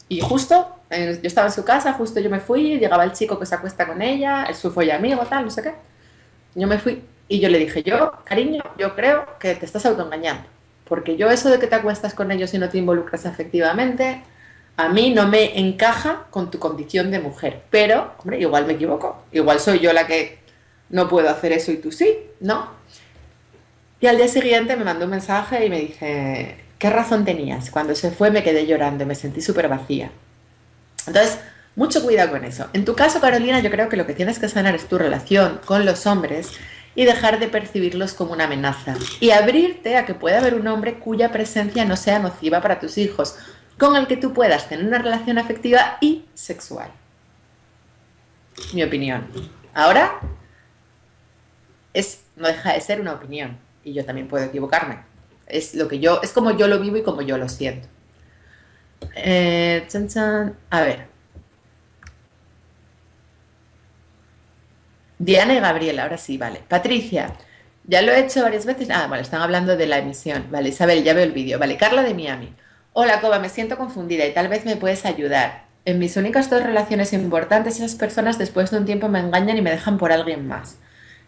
Y justo, yo estaba en su casa, justo yo me fui, llegaba el chico que se acuesta con ella, el su amigo, tal, no sé qué. Yo me fui y yo le dije, yo, cariño, yo creo que te estás autoengañando. Porque yo eso de que te acuestas con ellos y no te involucras afectivamente, a mí no me encaja con tu condición de mujer. Pero, hombre, igual me equivoco. Igual soy yo la que no puedo hacer eso y tú sí, ¿no? Y al día siguiente me mandó un mensaje y me dice, ¿qué razón tenías? Cuando se fue me quedé llorando, me sentí súper vacía. Entonces, mucho cuidado con eso. En tu caso, Carolina, yo creo que lo que tienes que sanar es tu relación con los hombres y dejar de percibirlos como una amenaza. Y abrirte a que pueda haber un hombre cuya presencia no sea nociva para tus hijos, con el que tú puedas tener una relación afectiva y sexual. Mi opinión. Ahora, no deja de ser una opinión. Y yo también puedo equivocarme. Es como yo lo vivo y como yo lo siento. Chan, chan. A ver. Diana y Gabriela, ahora sí, vale. Patricia, ya lo he hecho varias veces. Ah, vale, están hablando de la emisión. Vale, Isabel, ya veo el vídeo. Vale, Carla de Miami. Hola, Coba, me siento confundida y tal vez me puedes ayudar. En mis únicas 2 relaciones importantes, esas personas después de un tiempo me engañan y me dejan por alguien más.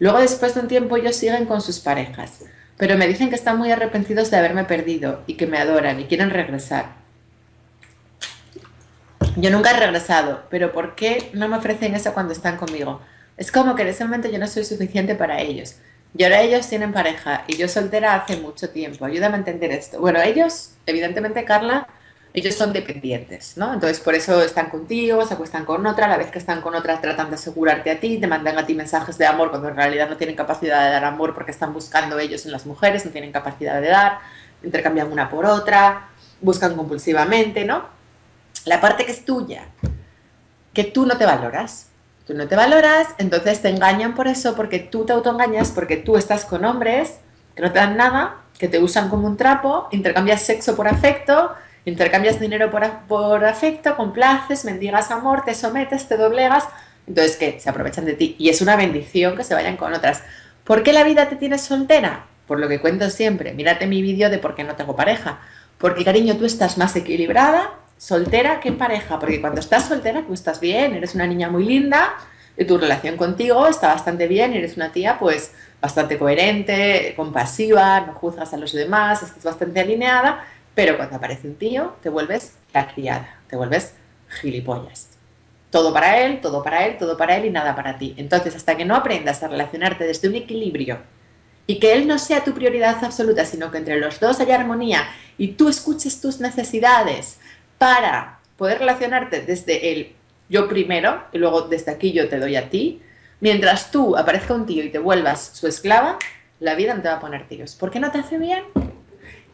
Luego, después de un tiempo, ellos siguen con sus parejas. Pero me dicen que están muy arrepentidos de haberme perdido y que me adoran y quieren regresar. Yo nunca he regresado, pero ¿por qué no me ofrecen eso cuando están conmigo? Es como que en ese momento yo no soy suficiente para ellos. Y ahora ellos tienen pareja y yo soltera hace mucho tiempo. Ayúdame a entender esto. Bueno, ellos, evidentemente, Carla, ellos son dependientes, ¿no? Entonces, por eso están contigo, se acuestan con otra, a la vez que están con otra tratan de asegurarte a ti, te mandan a ti mensajes de amor cuando en realidad no tienen capacidad de dar amor porque están buscando ellos en las mujeres, no tienen capacidad de dar, intercambian una por otra, buscan compulsivamente, ¿no? La parte que es tuya, que tú no te valoras. Tú no te valoras, entonces te engañan por eso, porque tú te autoengañas, porque tú estás con hombres que no te dan nada, que te usan como un trapo, intercambias sexo por afecto, intercambias dinero por afecto, complaces, mendigas amor, te sometes, te doblegas. Entonces, ¿qué? Se aprovechan de ti. Y es una bendición que se vayan con otras. ¿Por qué la vida te tiene soltera? Por lo que cuento siempre. Mírate mi vídeo de por qué no tengo pareja. Porque, cariño, tú estás más equilibrada, soltera que en pareja. Porque cuando estás soltera, tú estás bien, eres una niña muy linda, y tu relación contigo está bastante bien, eres una tía, pues, bastante coherente, compasiva, no juzgas a los demás, estás bastante alineada, pero cuando aparece un tío, te vuelves la criada, te vuelves gilipollas. Todo para él, todo para él, todo para él y nada para ti. Entonces, hasta que no aprendas a relacionarte desde un equilibrio y que él no sea tu prioridad absoluta, sino que entre los dos haya armonía y tú escuches tus necesidades para poder relacionarte desde el yo primero y luego desde aquí yo te doy a ti, mientras tú aparezca un tío y te vuelvas su esclava, la vida no te va a poner tíos. ¿Por qué no te hace bien?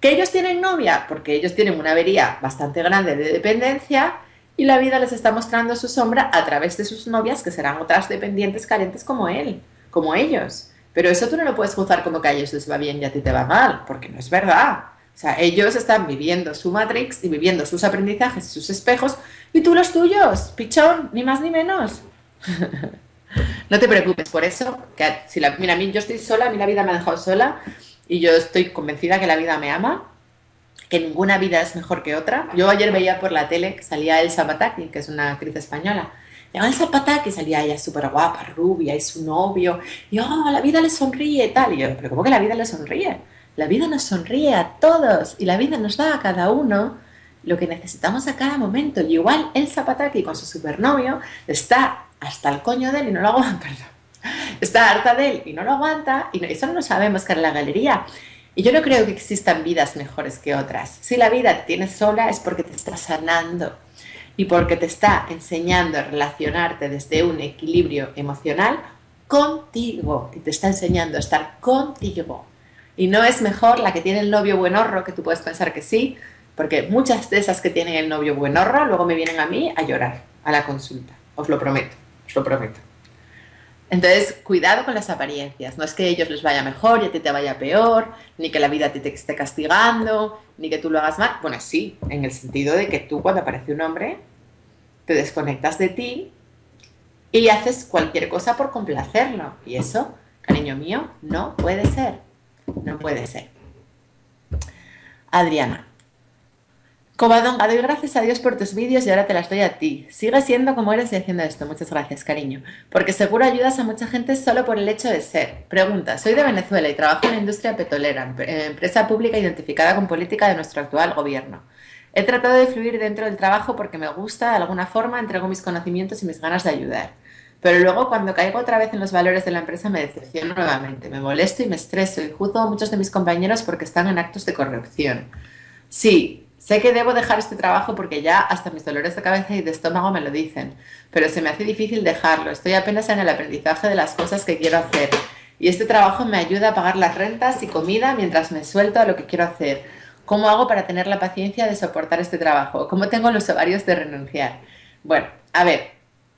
¿Que ellos tienen novia? Porque ellos tienen una avería bastante grande de dependencia y la vida les está mostrando su sombra a través de sus novias, que serán otras dependientes carentes como él, como ellos. Pero eso tú no lo puedes juzgar como que a ellos les va bien y a ti te va mal, porque no es verdad. O sea, ellos están viviendo su Matrix y viviendo sus aprendizajes y sus espejos, y tú los tuyos, pichón, ni más ni menos. No te preocupes por eso, que si mira, a mí yo estoy sola, a mí la vida me ha dejado sola, y yo estoy convencida que la vida me ama, que ninguna vida es mejor que otra. Yo ayer veía por la tele que salía Elsa Pataky, que es una actriz española. Y Elsa Pataky salía ella súper guapa, rubia, y su novio. Y oh, la vida le sonríe y tal. Y yo, pero ¿cómo que la vida le sonríe? La vida nos sonríe a todos y la vida nos da a cada uno lo que necesitamos a cada momento. Y igual Elsa Pataky con su supernovio está hasta el coño de él y no lo aguanta. Está harta de él y no lo aguanta. Y eso no lo sabemos, que en la galería. Y yo no creo que existan vidas mejores que otras. Si la vida te tienes sola es porque te está sanando y porque te está enseñando a relacionarte desde un equilibrio emocional contigo y te está enseñando a estar contigo. Y no es mejor la que tiene el novio buenorro, que tú puedes pensar que sí, porque muchas de esas que tienen el novio buenorro luego me vienen a mí a llorar a la consulta. Os lo prometo, os lo prometo. Entonces, cuidado con las apariencias. No es que a ellos les vaya mejor y a ti te vaya peor, ni que la vida te esté castigando, ni que tú lo hagas mal. Bueno, sí, en el sentido de que tú cuando aparece un hombre, te desconectas de ti y haces cualquier cosa por complacerlo. Y eso, cariño mío, no puede ser. No puede ser. Adriana. Covadonga, doy gracias a Dios por tus vídeos y ahora te las doy a ti. Sigue siendo como eres y haciendo esto. Muchas gracias, cariño. Porque seguro ayudas a mucha gente solo por el hecho de ser. Pregunta, soy de Venezuela y trabajo en la industria petrolera, empresa pública identificada con política de nuestro actual gobierno. He tratado de fluir dentro del trabajo porque me gusta, de alguna forma, entrego mis conocimientos y mis ganas de ayudar. Pero luego, cuando caigo otra vez en los valores de la empresa, me decepciono nuevamente. Me molesto y me estreso y juzgo a muchos de mis compañeros porque están en actos de corrupción. Sí. Sé que debo dejar este trabajo porque ya hasta mis dolores de cabeza y de estómago me lo dicen, pero se me hace difícil dejarlo. Estoy apenas en el aprendizaje de las cosas que quiero hacer y este trabajo me ayuda a pagar las rentas y comida mientras me suelto a lo que quiero hacer. ¿Cómo hago para tener la paciencia de soportar este trabajo? ¿Cómo tengo los ovarios de renunciar? Bueno, a ver,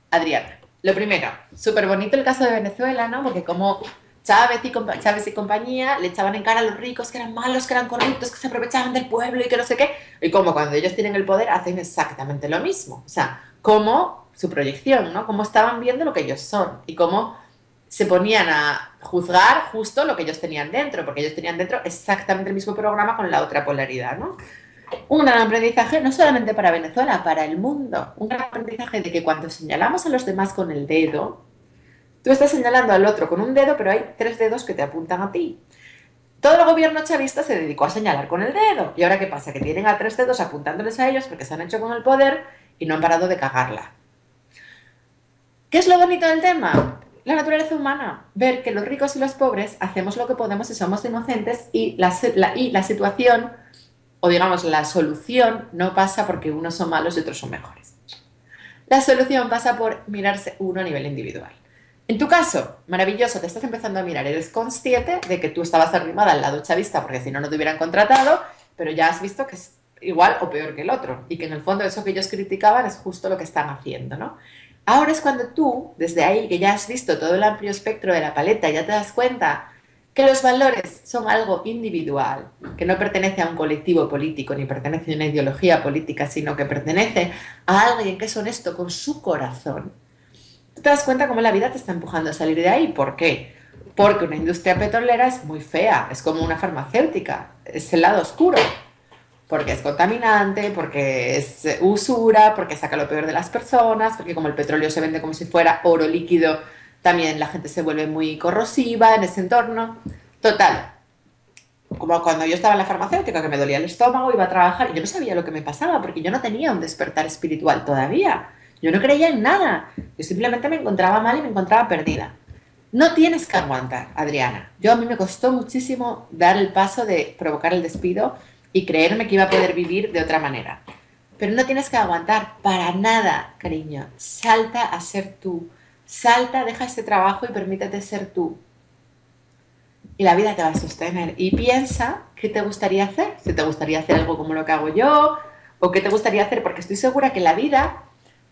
Adriana, lo primero, súper bonito el caso de Venezuela, ¿no? Porque como Chávez y compañía le echaban en cara a los ricos que eran malos, que eran corruptos, que se aprovechaban del pueblo y que no sé qué. Y como cuando ellos tienen el poder hacen exactamente lo mismo. O sea, como su proyección, ¿no? Cómo estaban viendo lo que ellos son y cómo se ponían a juzgar justo lo que ellos tenían dentro, porque ellos tenían dentro exactamente el mismo programa con la otra polaridad, ¿no? Un gran aprendizaje no solamente para Venezuela, para el mundo. Un gran aprendizaje de que cuando señalamos a los demás con el dedo, tú estás señalando al otro con un dedo, pero hay 3 dedos que te apuntan a ti. Todo el gobierno chavista se dedicó a señalar con el dedo. ¿Y ahora qué pasa? Que tienen a 3 dedos apuntándoles a ellos porque se han hecho con el poder y no han parado de cagarla. ¿Qué es lo bonito del tema? La naturaleza humana. Ver que los ricos y los pobres hacemos lo que podemos y somos inocentes y la situación, o digamos la solución, no pasa porque unos son malos y otros son mejores. La solución pasa por mirarse uno a nivel individual. En tu caso, maravilloso, te estás empezando a mirar, eres consciente de que tú estabas arrimada al lado chavista porque si no, no te hubieran contratado, pero ya has visto que es igual o peor que el otro y que en el fondo eso que ellos criticaban es justo lo que están haciendo, ¿no? Ahora es cuando tú, desde ahí, que ya has visto todo el amplio espectro de la paleta, ya te das cuenta que los valores son algo individual, que no pertenece a un colectivo político ni pertenece a una ideología política, sino que pertenece a alguien que es honesto con su corazón. Tú te das cuenta cómo la vida te está empujando a salir de ahí. ¿Por qué? Porque una industria petrolera es muy fea, es como una farmacéutica, es el lado oscuro. porque es contaminante, porque es usura, porque saca lo peor de las personas, porque como el petróleo se vende como si fuera oro líquido, también la gente se vuelve muy corrosiva en ese entorno. Total, como cuando yo estaba en la farmacéutica, que me dolía el estómago, iba a trabajar y yo no sabía lo que me pasaba porque yo no tenía un despertar espiritual todavía. Yo no creía en nada. Yo simplemente me encontraba mal y me encontraba perdida. No tienes que aguantar, Adriana. A mí me costó muchísimo dar el paso de provocar el despido y creerme que iba a poder vivir de otra manera. Pero no tienes que aguantar para nada, cariño. Salta a ser tú. Salta, deja ese trabajo y permítete ser tú. Y la vida te va a sostener. Y piensa qué te gustaría hacer. Si te gustaría hacer algo como lo que hago yo, o qué te gustaría hacer, porque estoy segura que la vida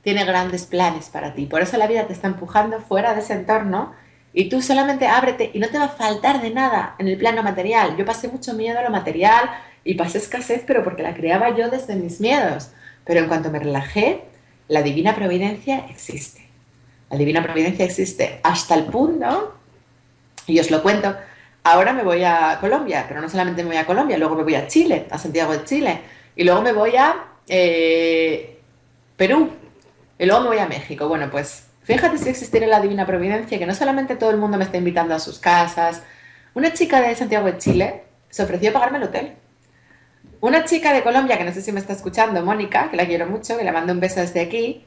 tiene grandes planes para ti. Por eso la vida te está empujando fuera de ese entorno y tú solamente ábrete y no te va a faltar de nada en el plano material. Yo pasé mucho miedo a lo material y pasé escasez, pero porque la creaba yo desde mis miedos. Pero en cuanto me relajé, la divina providencia existe. La divina providencia existe hasta el punto, y os lo cuento, ahora me voy a Colombia, pero no solamente me voy a Colombia, luego me voy a Chile, a Santiago de Chile, y luego me voy a Perú, y luego me voy a México. Bueno, pues fíjate si existiera la divina providencia, que no solamente todo el mundo me está invitando a sus casas. Una chica de Santiago de Chile se ofreció a pagarme el hotel. Una chica de Colombia, que no sé si me está escuchando, Mónica, que la quiero mucho, que le mando un beso desde aquí,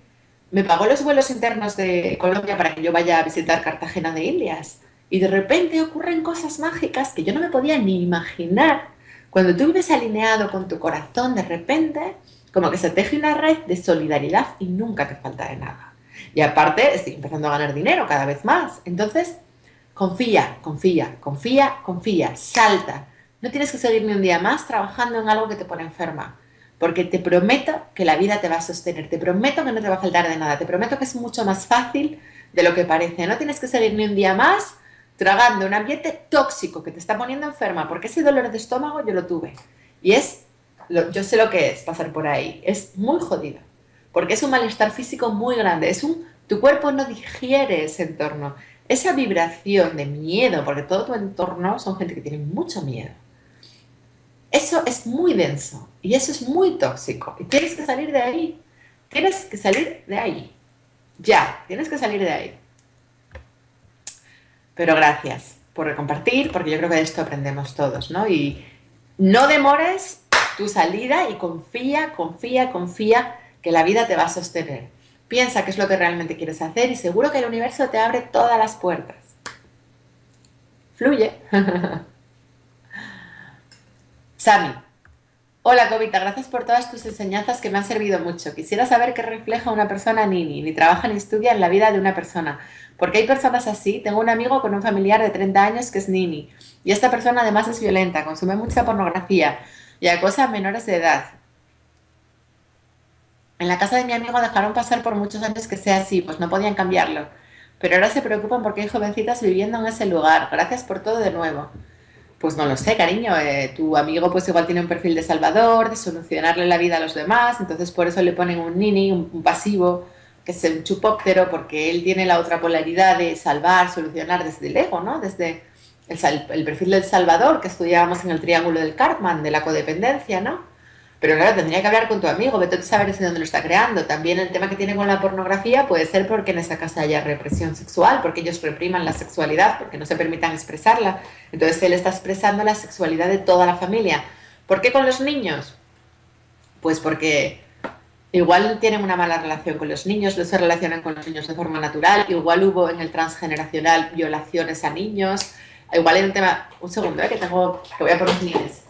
me pagó los vuelos internos de Colombia para que yo vaya a visitar Cartagena de Indias. Y de repente ocurren cosas mágicas que yo no me podía ni imaginar. Cuando tú vives alineado con tu corazón, de repente, como que se teje una red de solidaridad y nunca te falta de nada. Y aparte, estoy empezando a ganar dinero cada vez más. Entonces, confía, confía, confía, confía, salta. No tienes que seguir ni un día más trabajando en algo que te pone enferma. Porque te prometo que la vida te va a sostener, te prometo que no te va a faltar de nada, te prometo que es mucho más fácil de lo que parece. No tienes que seguir ni un día más tragando un ambiente tóxico que te está poniendo enferma, porque ese dolor de estómago yo lo tuve. Y yo sé lo que es pasar por ahí, es muy jodido, porque es un malestar físico muy grande, tu cuerpo no digiere ese entorno, esa vibración de miedo, porque todo tu entorno son gente que tiene mucho miedo. Eso es muy denso y eso es muy tóxico. Y tienes que salir de ahí. Tienes que salir de ahí. Ya, tienes que salir de ahí. Pero gracias por compartir, porque yo creo que de esto aprendemos todos, ¿no? Y no demores tu salida y confía, confía, confía que la vida te va a sostener. Piensa qué es lo que realmente quieres hacer y seguro que el universo te abre todas las puertas. Fluye. Sami. Hola, Covita, gracias por todas tus enseñanzas que me han servido mucho. Quisiera saber qué refleja una persona Nini, ni trabaja ni estudia en la vida de una persona. Porque hay personas así. Tengo un amigo con un familiar de 30 años que es Nini. Y esta persona además es violenta, consume mucha pornografía y acosa a menores de edad. En la casa de mi amigo dejaron pasar por muchos años que sea así, pues no podían cambiarlo. Pero ahora se preocupan porque hay jovencitas viviendo en ese lugar. Gracias por todo de nuevo. Pues no lo sé, cariño, tu amigo pues igual tiene un perfil de salvador, de solucionarle la vida a los demás, entonces por eso le ponen un nini, un pasivo, que es un chupóptero, porque él tiene la otra polaridad de salvar, solucionar desde el ego, ¿no? Desde el perfil del salvador que estudiábamos en el triángulo del Karpman, de la codependencia, ¿no? Pero claro, tendría que hablar con tu amigo, vete a saber desde dónde lo está creando. También el tema que tiene con la pornografía puede ser porque en esa casa haya represión sexual, porque ellos repriman la sexualidad, porque no se permitan expresarla. Entonces él está expresando la sexualidad de toda la familia. ¿Por qué con los niños? Pues porque igual tienen una mala relación con los niños, no se relacionan con los niños de forma natural, igual hubo en el transgeneracional violaciones a niños, igual hay un tema... Un segundo, que voy a por los niños.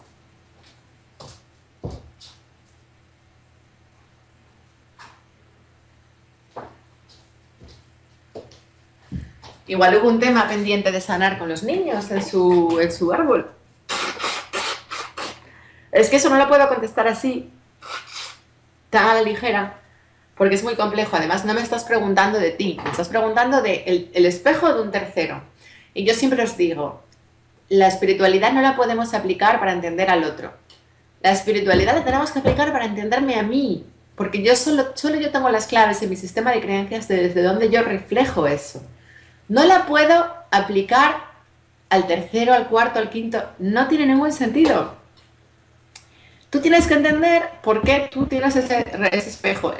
Igual hubo un tema pendiente de sanar con los niños en su árbol. Es que eso no lo puedo contestar así, tan a la ligera, porque es muy complejo. Además, no me estás preguntando de ti, me estás preguntando de el espejo de un tercero. Y yo siempre os digo, la espiritualidad no la podemos aplicar para entender al otro. La espiritualidad la tenemos que aplicar para entenderme a mí, porque yo solo yo tengo las claves en mi sistema de creencias desde donde yo reflejo eso. No la puedo aplicar al tercero, al cuarto, al quinto. No tiene ningún sentido. tú tienes que entender por qué tú tienes ese espejo,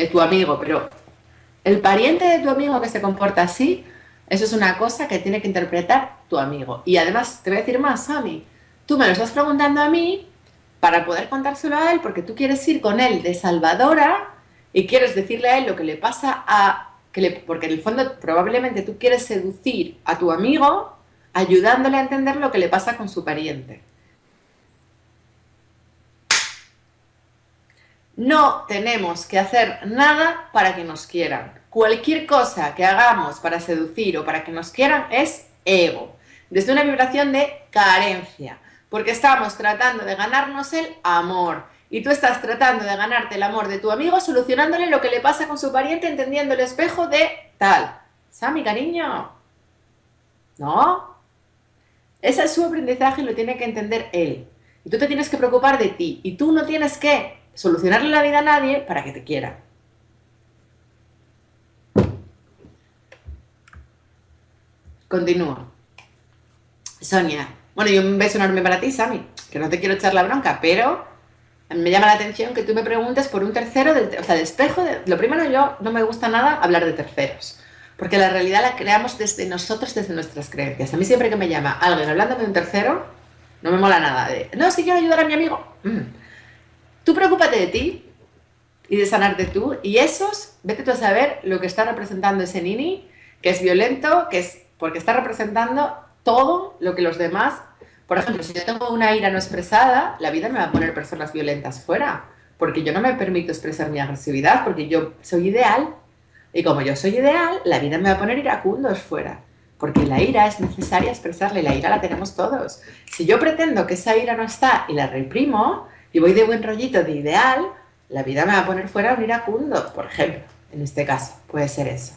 tu amigo, pero el pariente de tu amigo que se comporta así, eso es una cosa que tiene que interpretar tu amigo. Y además, te voy a decir más, Sammy, tú me lo estás preguntando a mí para poder contárselo a él, porque tú quieres ir con él de salvadora y quieres decirle a él lo que le pasa porque en el fondo probablemente tú quieres seducir a tu amigo ayudándole a entender lo que le pasa con su pariente. No tenemos que hacer nada para que nos quieran. Cualquier cosa que hagamos para seducir o para que nos quieran es ego, desde una vibración de carencia, porque estamos tratando de ganarnos el amor y tú estás tratando de ganarte el amor de tu amigo solucionándole lo que le pasa con su pariente, entendiendo el espejo de tal. Sammy, cariño, ¿no? Ese es su aprendizaje y lo tiene que entender él. Y tú te tienes que preocupar de ti y tú no tienes que solucionarle la vida a nadie para que te quiera. Continúa. Sonia. Bueno, y un beso enorme para ti, Sammy, que no te quiero echar la bronca, pero me llama la atención que tú me preguntes por un tercero, o sea, de espejo. Lo primero, yo no me gusta nada hablar de terceros, porque la realidad la creamos desde nosotros, desde nuestras creencias. A mí siempre que me llama alguien hablándome de un tercero, no me mola nada. No, es que quiero ayudar a mi amigo. Tú preocúpate de ti y de sanarte tú, y esos, vete tú a saber lo que está representando ese nini, que es violento, que es porque está representando todo lo que los demás. Por ejemplo, si yo tengo una ira no expresada, la vida me va a poner personas violentas fuera, porque yo no me permito expresar mi agresividad, porque yo soy ideal, y como yo soy ideal, la vida me va a poner iracundos fuera, porque la ira es necesaria expresarla y la ira la tenemos todos. Si yo pretendo que esa ira no está y la reprimo, y voy de buen rollito de ideal, la vida me va a poner fuera un iracundo, por ejemplo, en este caso, puede ser eso,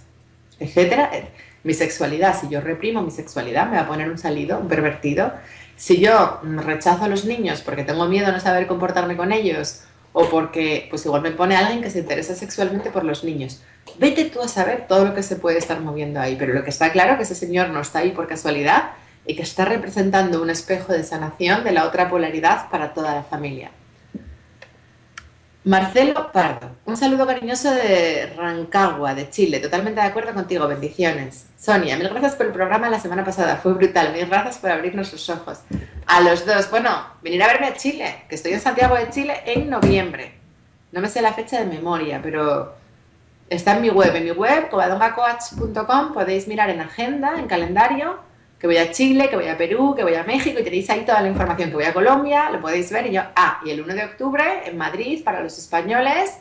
etcétera. Mi sexualidad, si yo reprimo mi sexualidad, me va a poner un salido, un pervertido. Si yo rechazo a los niños porque tengo miedo a no saber comportarme con ellos, o porque pues igual me pone alguien que se interesa sexualmente por los niños, vete tú a saber todo lo que se puede estar moviendo ahí. Pero lo que está claro es que ese señor no está ahí por casualidad y que está representando un espejo de sanación de la otra polaridad para toda la familia. Marcelo Pardo, un saludo cariñoso de Rancagua, de Chile. Totalmente de acuerdo contigo, bendiciones. Sonia, mil gracias por el programa la semana pasada, fue brutal. Mil gracias por abrirnos los ojos. A los dos, bueno, venir a verme a Chile, que estoy en Santiago de Chile en noviembre. No me sé la fecha de memoria, pero está en mi web, covadongacoach.com. Podéis mirar en agenda, en calendario, que voy a Chile, que voy a Perú, que voy a México, y tenéis ahí toda la información. Que voy a Colombia, lo podéis ver. Y el 1 de octubre en Madrid, para los españoles,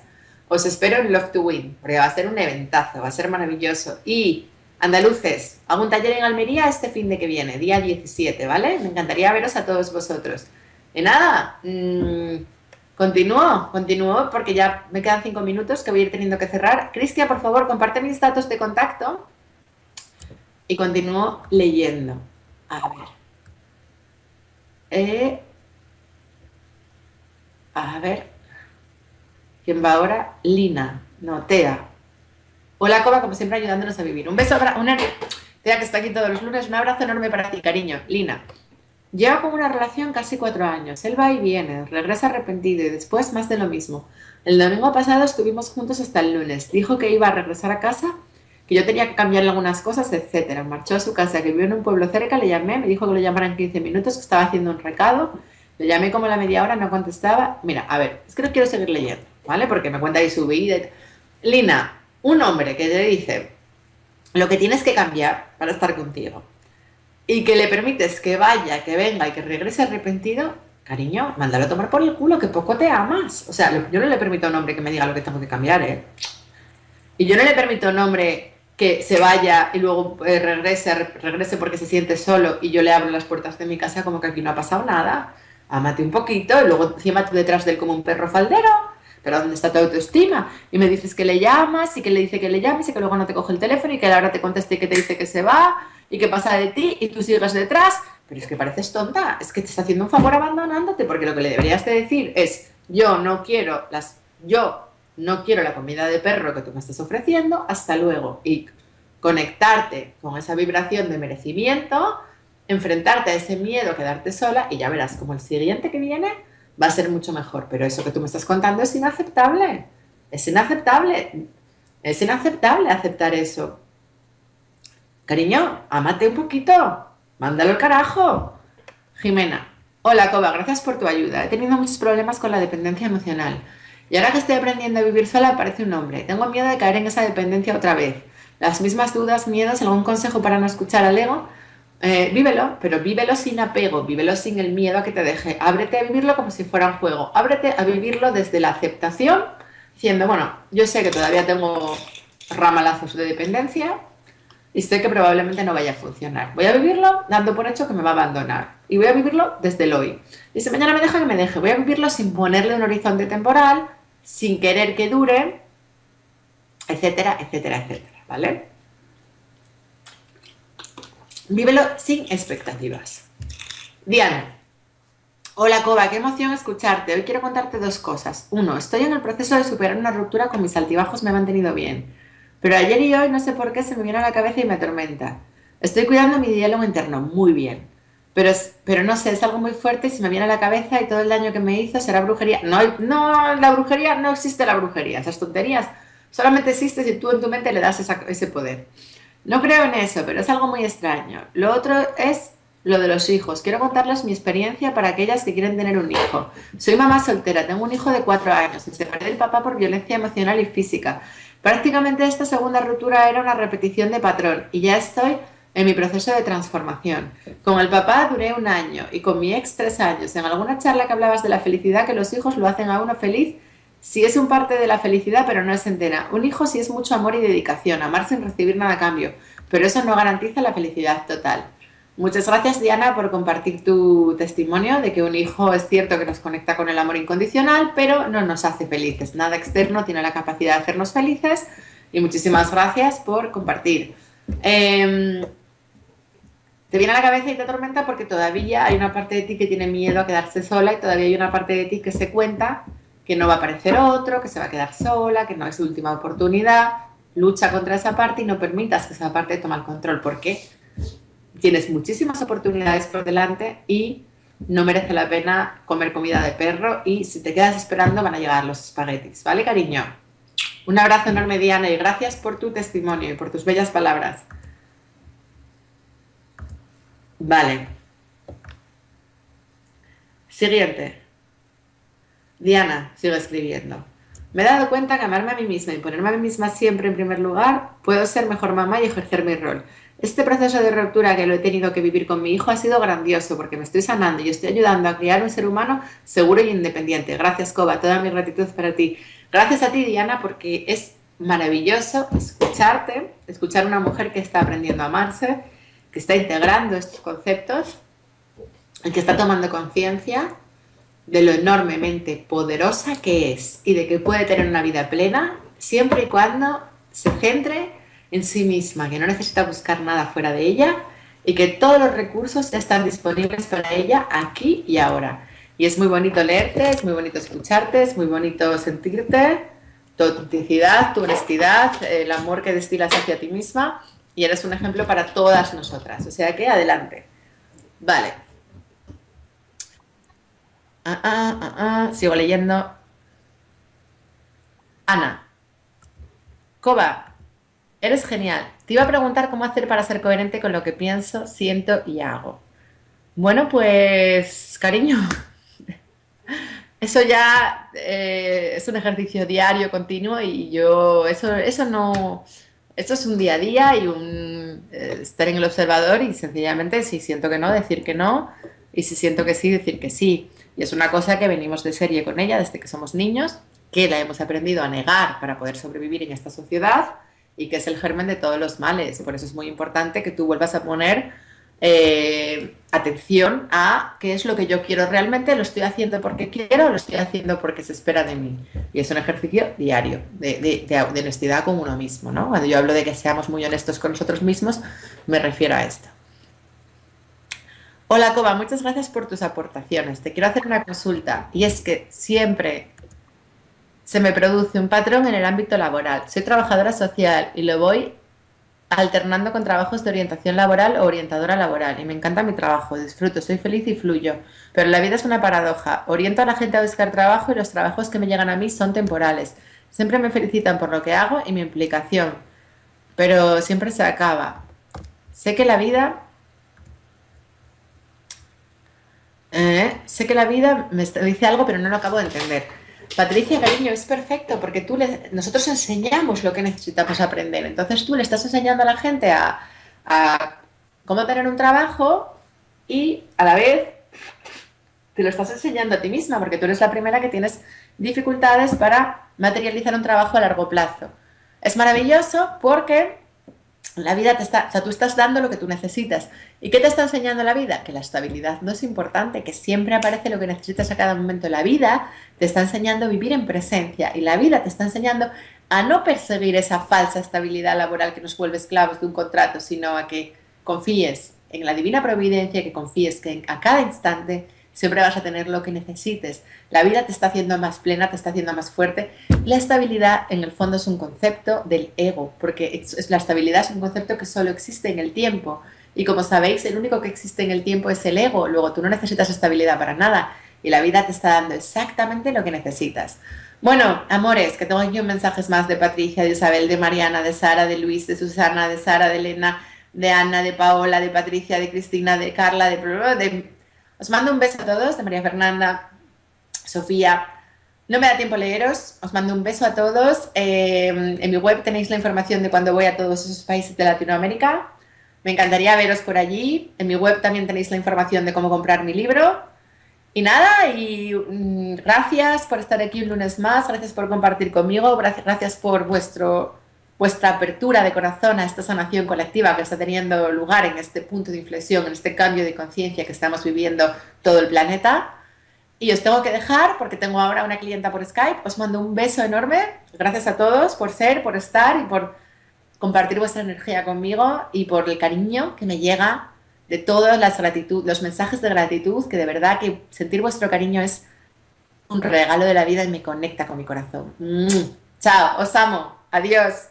os espero en Love to Win, porque va a ser un eventazo, va a ser maravilloso. Y andaluces, hago un taller en Almería este fin de que viene, día 17, ¿vale? Me encantaría veros a todos vosotros. Y nada, continúo porque ya me quedan 5 minutos que voy a ir teniendo que cerrar. Cristian, por favor, comparte mis datos de contacto. Y continúo leyendo. A ver. ¿Quién va ahora? Lina. No, Tea. Hola, Coba, como siempre ayudándonos a vivir. Un beso, Tea, que está aquí todos los lunes. Un abrazo enorme para ti, cariño. Lina. Lleva con una relación casi 4 años. Él va y viene, regresa arrepentido y después más de lo mismo. El domingo pasado estuvimos juntos hasta el lunes. Dijo que iba a regresar a casa, que yo tenía que cambiarle algunas cosas, etcétera. Marchó a su casa, que vive en un pueblo cerca, le llamé, me dijo que lo llamara en 15 minutos, que estaba haciendo un recado. Le llamé como a la media hora, no contestaba. Mira, a ver, es que no quiero seguir leyendo, ¿vale? Porque me cuenta ahí su vida. Lina, un hombre que te dice lo que tienes que cambiar para estar contigo y que le permites que vaya, que venga y que regrese arrepentido, cariño, mándalo a tomar por el culo, que poco te amas. O sea, yo no le permito a un hombre que me diga lo que tengo que cambiar, ¿eh? Y yo no le permito a un hombre que se vaya y luego regrese porque se siente solo y yo le abro las puertas de mi casa como que aquí no ha pasado nada. Ámate un poquito y luego encima tú detrás de él como un perro faldero. Pero ¿dónde está tu autoestima? Y me dices que le llamas y que le dice que le llames y que luego no te coge el teléfono y que ahora te conteste y que te dice que se va y que pasa de ti y tú sigues detrás. Pero es que pareces tonta, es que te está haciendo un favor abandonándote, porque lo que le deberías de decir es: yo no quiero la comida de perro que tú me estás ofreciendo, hasta luego. Y conectarte con esa vibración de merecimiento, enfrentarte a ese miedo a quedarte sola, y ya verás como el siguiente que viene va a ser mucho mejor. Pero eso que tú me estás contando es inaceptable. Es inaceptable. Es inaceptable aceptar eso. Cariño, ámate un poquito. Mándalo al carajo. Jimena. Hola, Coba, gracias por tu ayuda. He tenido muchos problemas con la dependencia emocional. Y ahora que estoy aprendiendo a vivir sola, parece un hombre. Tengo miedo de caer en esa dependencia otra vez. Las mismas dudas, miedos, algún consejo para no escuchar al ego. Vívelo, pero vívelo sin apego, vívelo sin el miedo a que te deje. Ábrete a vivirlo como si fuera un juego. Ábrete a vivirlo desde la aceptación, diciendo, bueno, yo sé que todavía tengo ramalazos de dependencia y sé que probablemente no vaya a funcionar. Voy a vivirlo dando por hecho que me va a abandonar. Y voy a vivirlo desde el hoy. Y si mañana me deja, que me deje. Voy a vivirlo sin ponerle un horizonte temporal, sin querer que dure, etcétera, etcétera, etcétera, ¿vale? Vívelo sin expectativas. Diana. Hola, Coba, qué emoción escucharte. Hoy quiero contarte dos cosas. Uno, estoy en el proceso de superar una ruptura con mis altibajos, me he mantenido bien. Pero ayer y hoy no sé por qué se me viene a la cabeza y me atormenta. Estoy cuidando mi diálogo interno, muy bien. Pero no sé, es algo muy fuerte y se me viene a la cabeza y todo el daño que me hizo será brujería. No, no, la brujería, no existe la brujería. Esas tonterías solamente existe si tú en tu mente le das ese poder. No creo en eso, pero es algo muy extraño. Lo otro es lo de los hijos. Quiero contarles mi experiencia para aquellas que quieren tener un hijo. Soy mamá soltera, tengo un hijo de 4 años. Me separé del papá por violencia emocional y física. Prácticamente esta segunda ruptura era una repetición de patrón y ya estoy en mi proceso de transformación. Con el papá duré 1 año y con mi ex 3 años. En alguna charla que hablabas de la felicidad, que los hijos lo hacen a uno feliz, sí es un parte de la felicidad, pero no es entera. Un hijo sí es mucho amor y dedicación, amar sin recibir nada a cambio, pero eso no garantiza la felicidad total. Muchas gracias, Diana, por compartir tu testimonio de que un hijo es cierto que nos conecta con el amor incondicional, pero no nos hace felices. Nada externo tiene la capacidad de hacernos felices y muchísimas gracias por compartir. Te viene a la cabeza y te atormenta porque todavía hay una parte de ti que tiene miedo a quedarse sola y todavía hay una parte de ti que se cuenta que no va a aparecer otro, que se va a quedar sola, que no es su última oportunidad. Lucha contra esa parte y no permitas que esa parte tome el control, porque tienes muchísimas oportunidades por delante y no merece la pena comer comida de perro, y si te quedas esperando van a llegar los espaguetis, ¿vale, cariño? Un abrazo enorme, Diana, y gracias por tu testimonio y por tus bellas palabras. Vale. Siguiente. Diana, sigo escribiendo. Me he dado cuenta que amarme a mí misma y ponerme a mí misma siempre en primer lugar, puedo ser mejor mamá y ejercer mi rol. Este proceso de ruptura que lo he tenido que vivir con mi hijo ha sido grandioso porque me estoy sanando y estoy ayudando a criar un ser humano seguro y independiente. Gracias, Coba, toda mi gratitud para ti. Gracias a ti, Diana, porque es maravilloso escucharte, escuchar a una mujer que está aprendiendo a amarse, que está integrando estos conceptos y que está tomando conciencia de lo enormemente poderosa que es y de que puede tener una vida plena siempre y cuando se centre en sí misma, que no necesita buscar nada fuera de ella y que todos los recursos están disponibles para ella aquí y ahora. Y es muy bonito leerte, es muy bonito escucharte, es muy bonito sentirte, tu autenticidad, tu honestidad, el amor que destilas hacia ti misma, y eres un ejemplo para todas nosotras. O sea que adelante. Vale. Sigo leyendo. Ana. Coba, eres genial. Te iba a preguntar cómo hacer para ser coherente con lo que pienso, siento y hago. Bueno, pues, cariño, eso ya es un ejercicio diario, continuo, y yo, eso no, esto es un día a día y un estar en el observador, y sencillamente si siento que no, decir que no, y si siento que sí, decir que sí. Y es una cosa que venimos de serie con ella desde que somos niños, que la hemos aprendido a negar para poder sobrevivir en esta sociedad y que es el germen de todos los males. Por eso es muy importante que tú vuelvas a poner atención a qué es lo que yo quiero realmente. ¿Lo estoy haciendo porque quiero o lo estoy haciendo porque se espera de mí? Y es un ejercicio diario de honestidad con uno mismo, ¿no? Cuando yo hablo de que seamos muy honestos con nosotros mismos, me refiero a esto. Hola, Coba, muchas gracias por tus aportaciones. Te quiero hacer una consulta, y es que siempre se me produce un patrón en el ámbito laboral. Soy trabajadora social y lo voy alternando con trabajos de orientación laboral o orientadora laboral. Y me encanta mi trabajo, disfruto, soy feliz y fluyo. Pero la vida es una paradoja. Oriento a la gente a buscar trabajo y los trabajos que me llegan a mí son temporales. Siempre me felicitan por lo que hago y mi implicación, pero siempre se acaba. Sé que la vida, sé que la vida dice algo, pero no lo acabo de entender. Patricia, cariño, es perfecto porque nosotros enseñamos lo que necesitamos aprender. Entonces tú le estás enseñando a la gente a cómo tener un trabajo y a la vez te lo estás enseñando a ti misma porque tú eres la primera que tienes dificultades para materializar un trabajo a largo plazo. Es maravilloso porque la vida te está, o sea, tú estás dando lo que tú necesitas. ¿Y qué te está enseñando la vida? Que la estabilidad no es importante, que siempre aparece lo que necesitas a cada momento. La vida te está enseñando a vivir en presencia y la vida te está enseñando a no perseguir esa falsa estabilidad laboral que nos vuelve esclavos de un contrato, sino a que confíes en la divina providencia, que confíes que a cada instante siempre vas a tener lo que necesites. La vida te está haciendo más plena, te está haciendo más fuerte. La estabilidad, en el fondo, es un concepto del ego, porque la estabilidad es un concepto que solo existe en el tiempo. Y como sabéis, el único que existe en el tiempo es el ego. Luego tú no necesitas estabilidad para nada. Y la vida te está dando exactamente lo que necesitas. Bueno, amores, que tengo aquí mensajes más de Patricia, de Isabel, de Mariana, de Sara, de Luis, de Susana, de Sara, de Elena, de Ana, de Paola, de Patricia, de Cristina, de Carla, de... Os mando un beso a todos, de María Fernanda, Sofía. No me da tiempo leeros, os mando un beso a todos. En mi web tenéis la información de cuando voy a todos esos países de Latinoamérica. Me encantaría veros por allí. En mi web también tenéis la información de cómo comprar mi libro. Y nada, gracias por estar aquí un lunes más, gracias por compartir conmigo, gracias por vuestra apertura de corazón a esta sanación colectiva que está teniendo lugar en este punto de inflexión, en este cambio de conciencia que estamos viviendo todo el planeta. Y os tengo que dejar porque tengo ahora una clienta por Skype. Os mando un beso enorme. Gracias a todos por ser, por estar y por compartir vuestra energía conmigo y por el cariño que me llega de todas los mensajes de gratitud, que de verdad que sentir vuestro cariño es un regalo de la vida y me conecta con mi corazón. Chao, os amo. Adiós.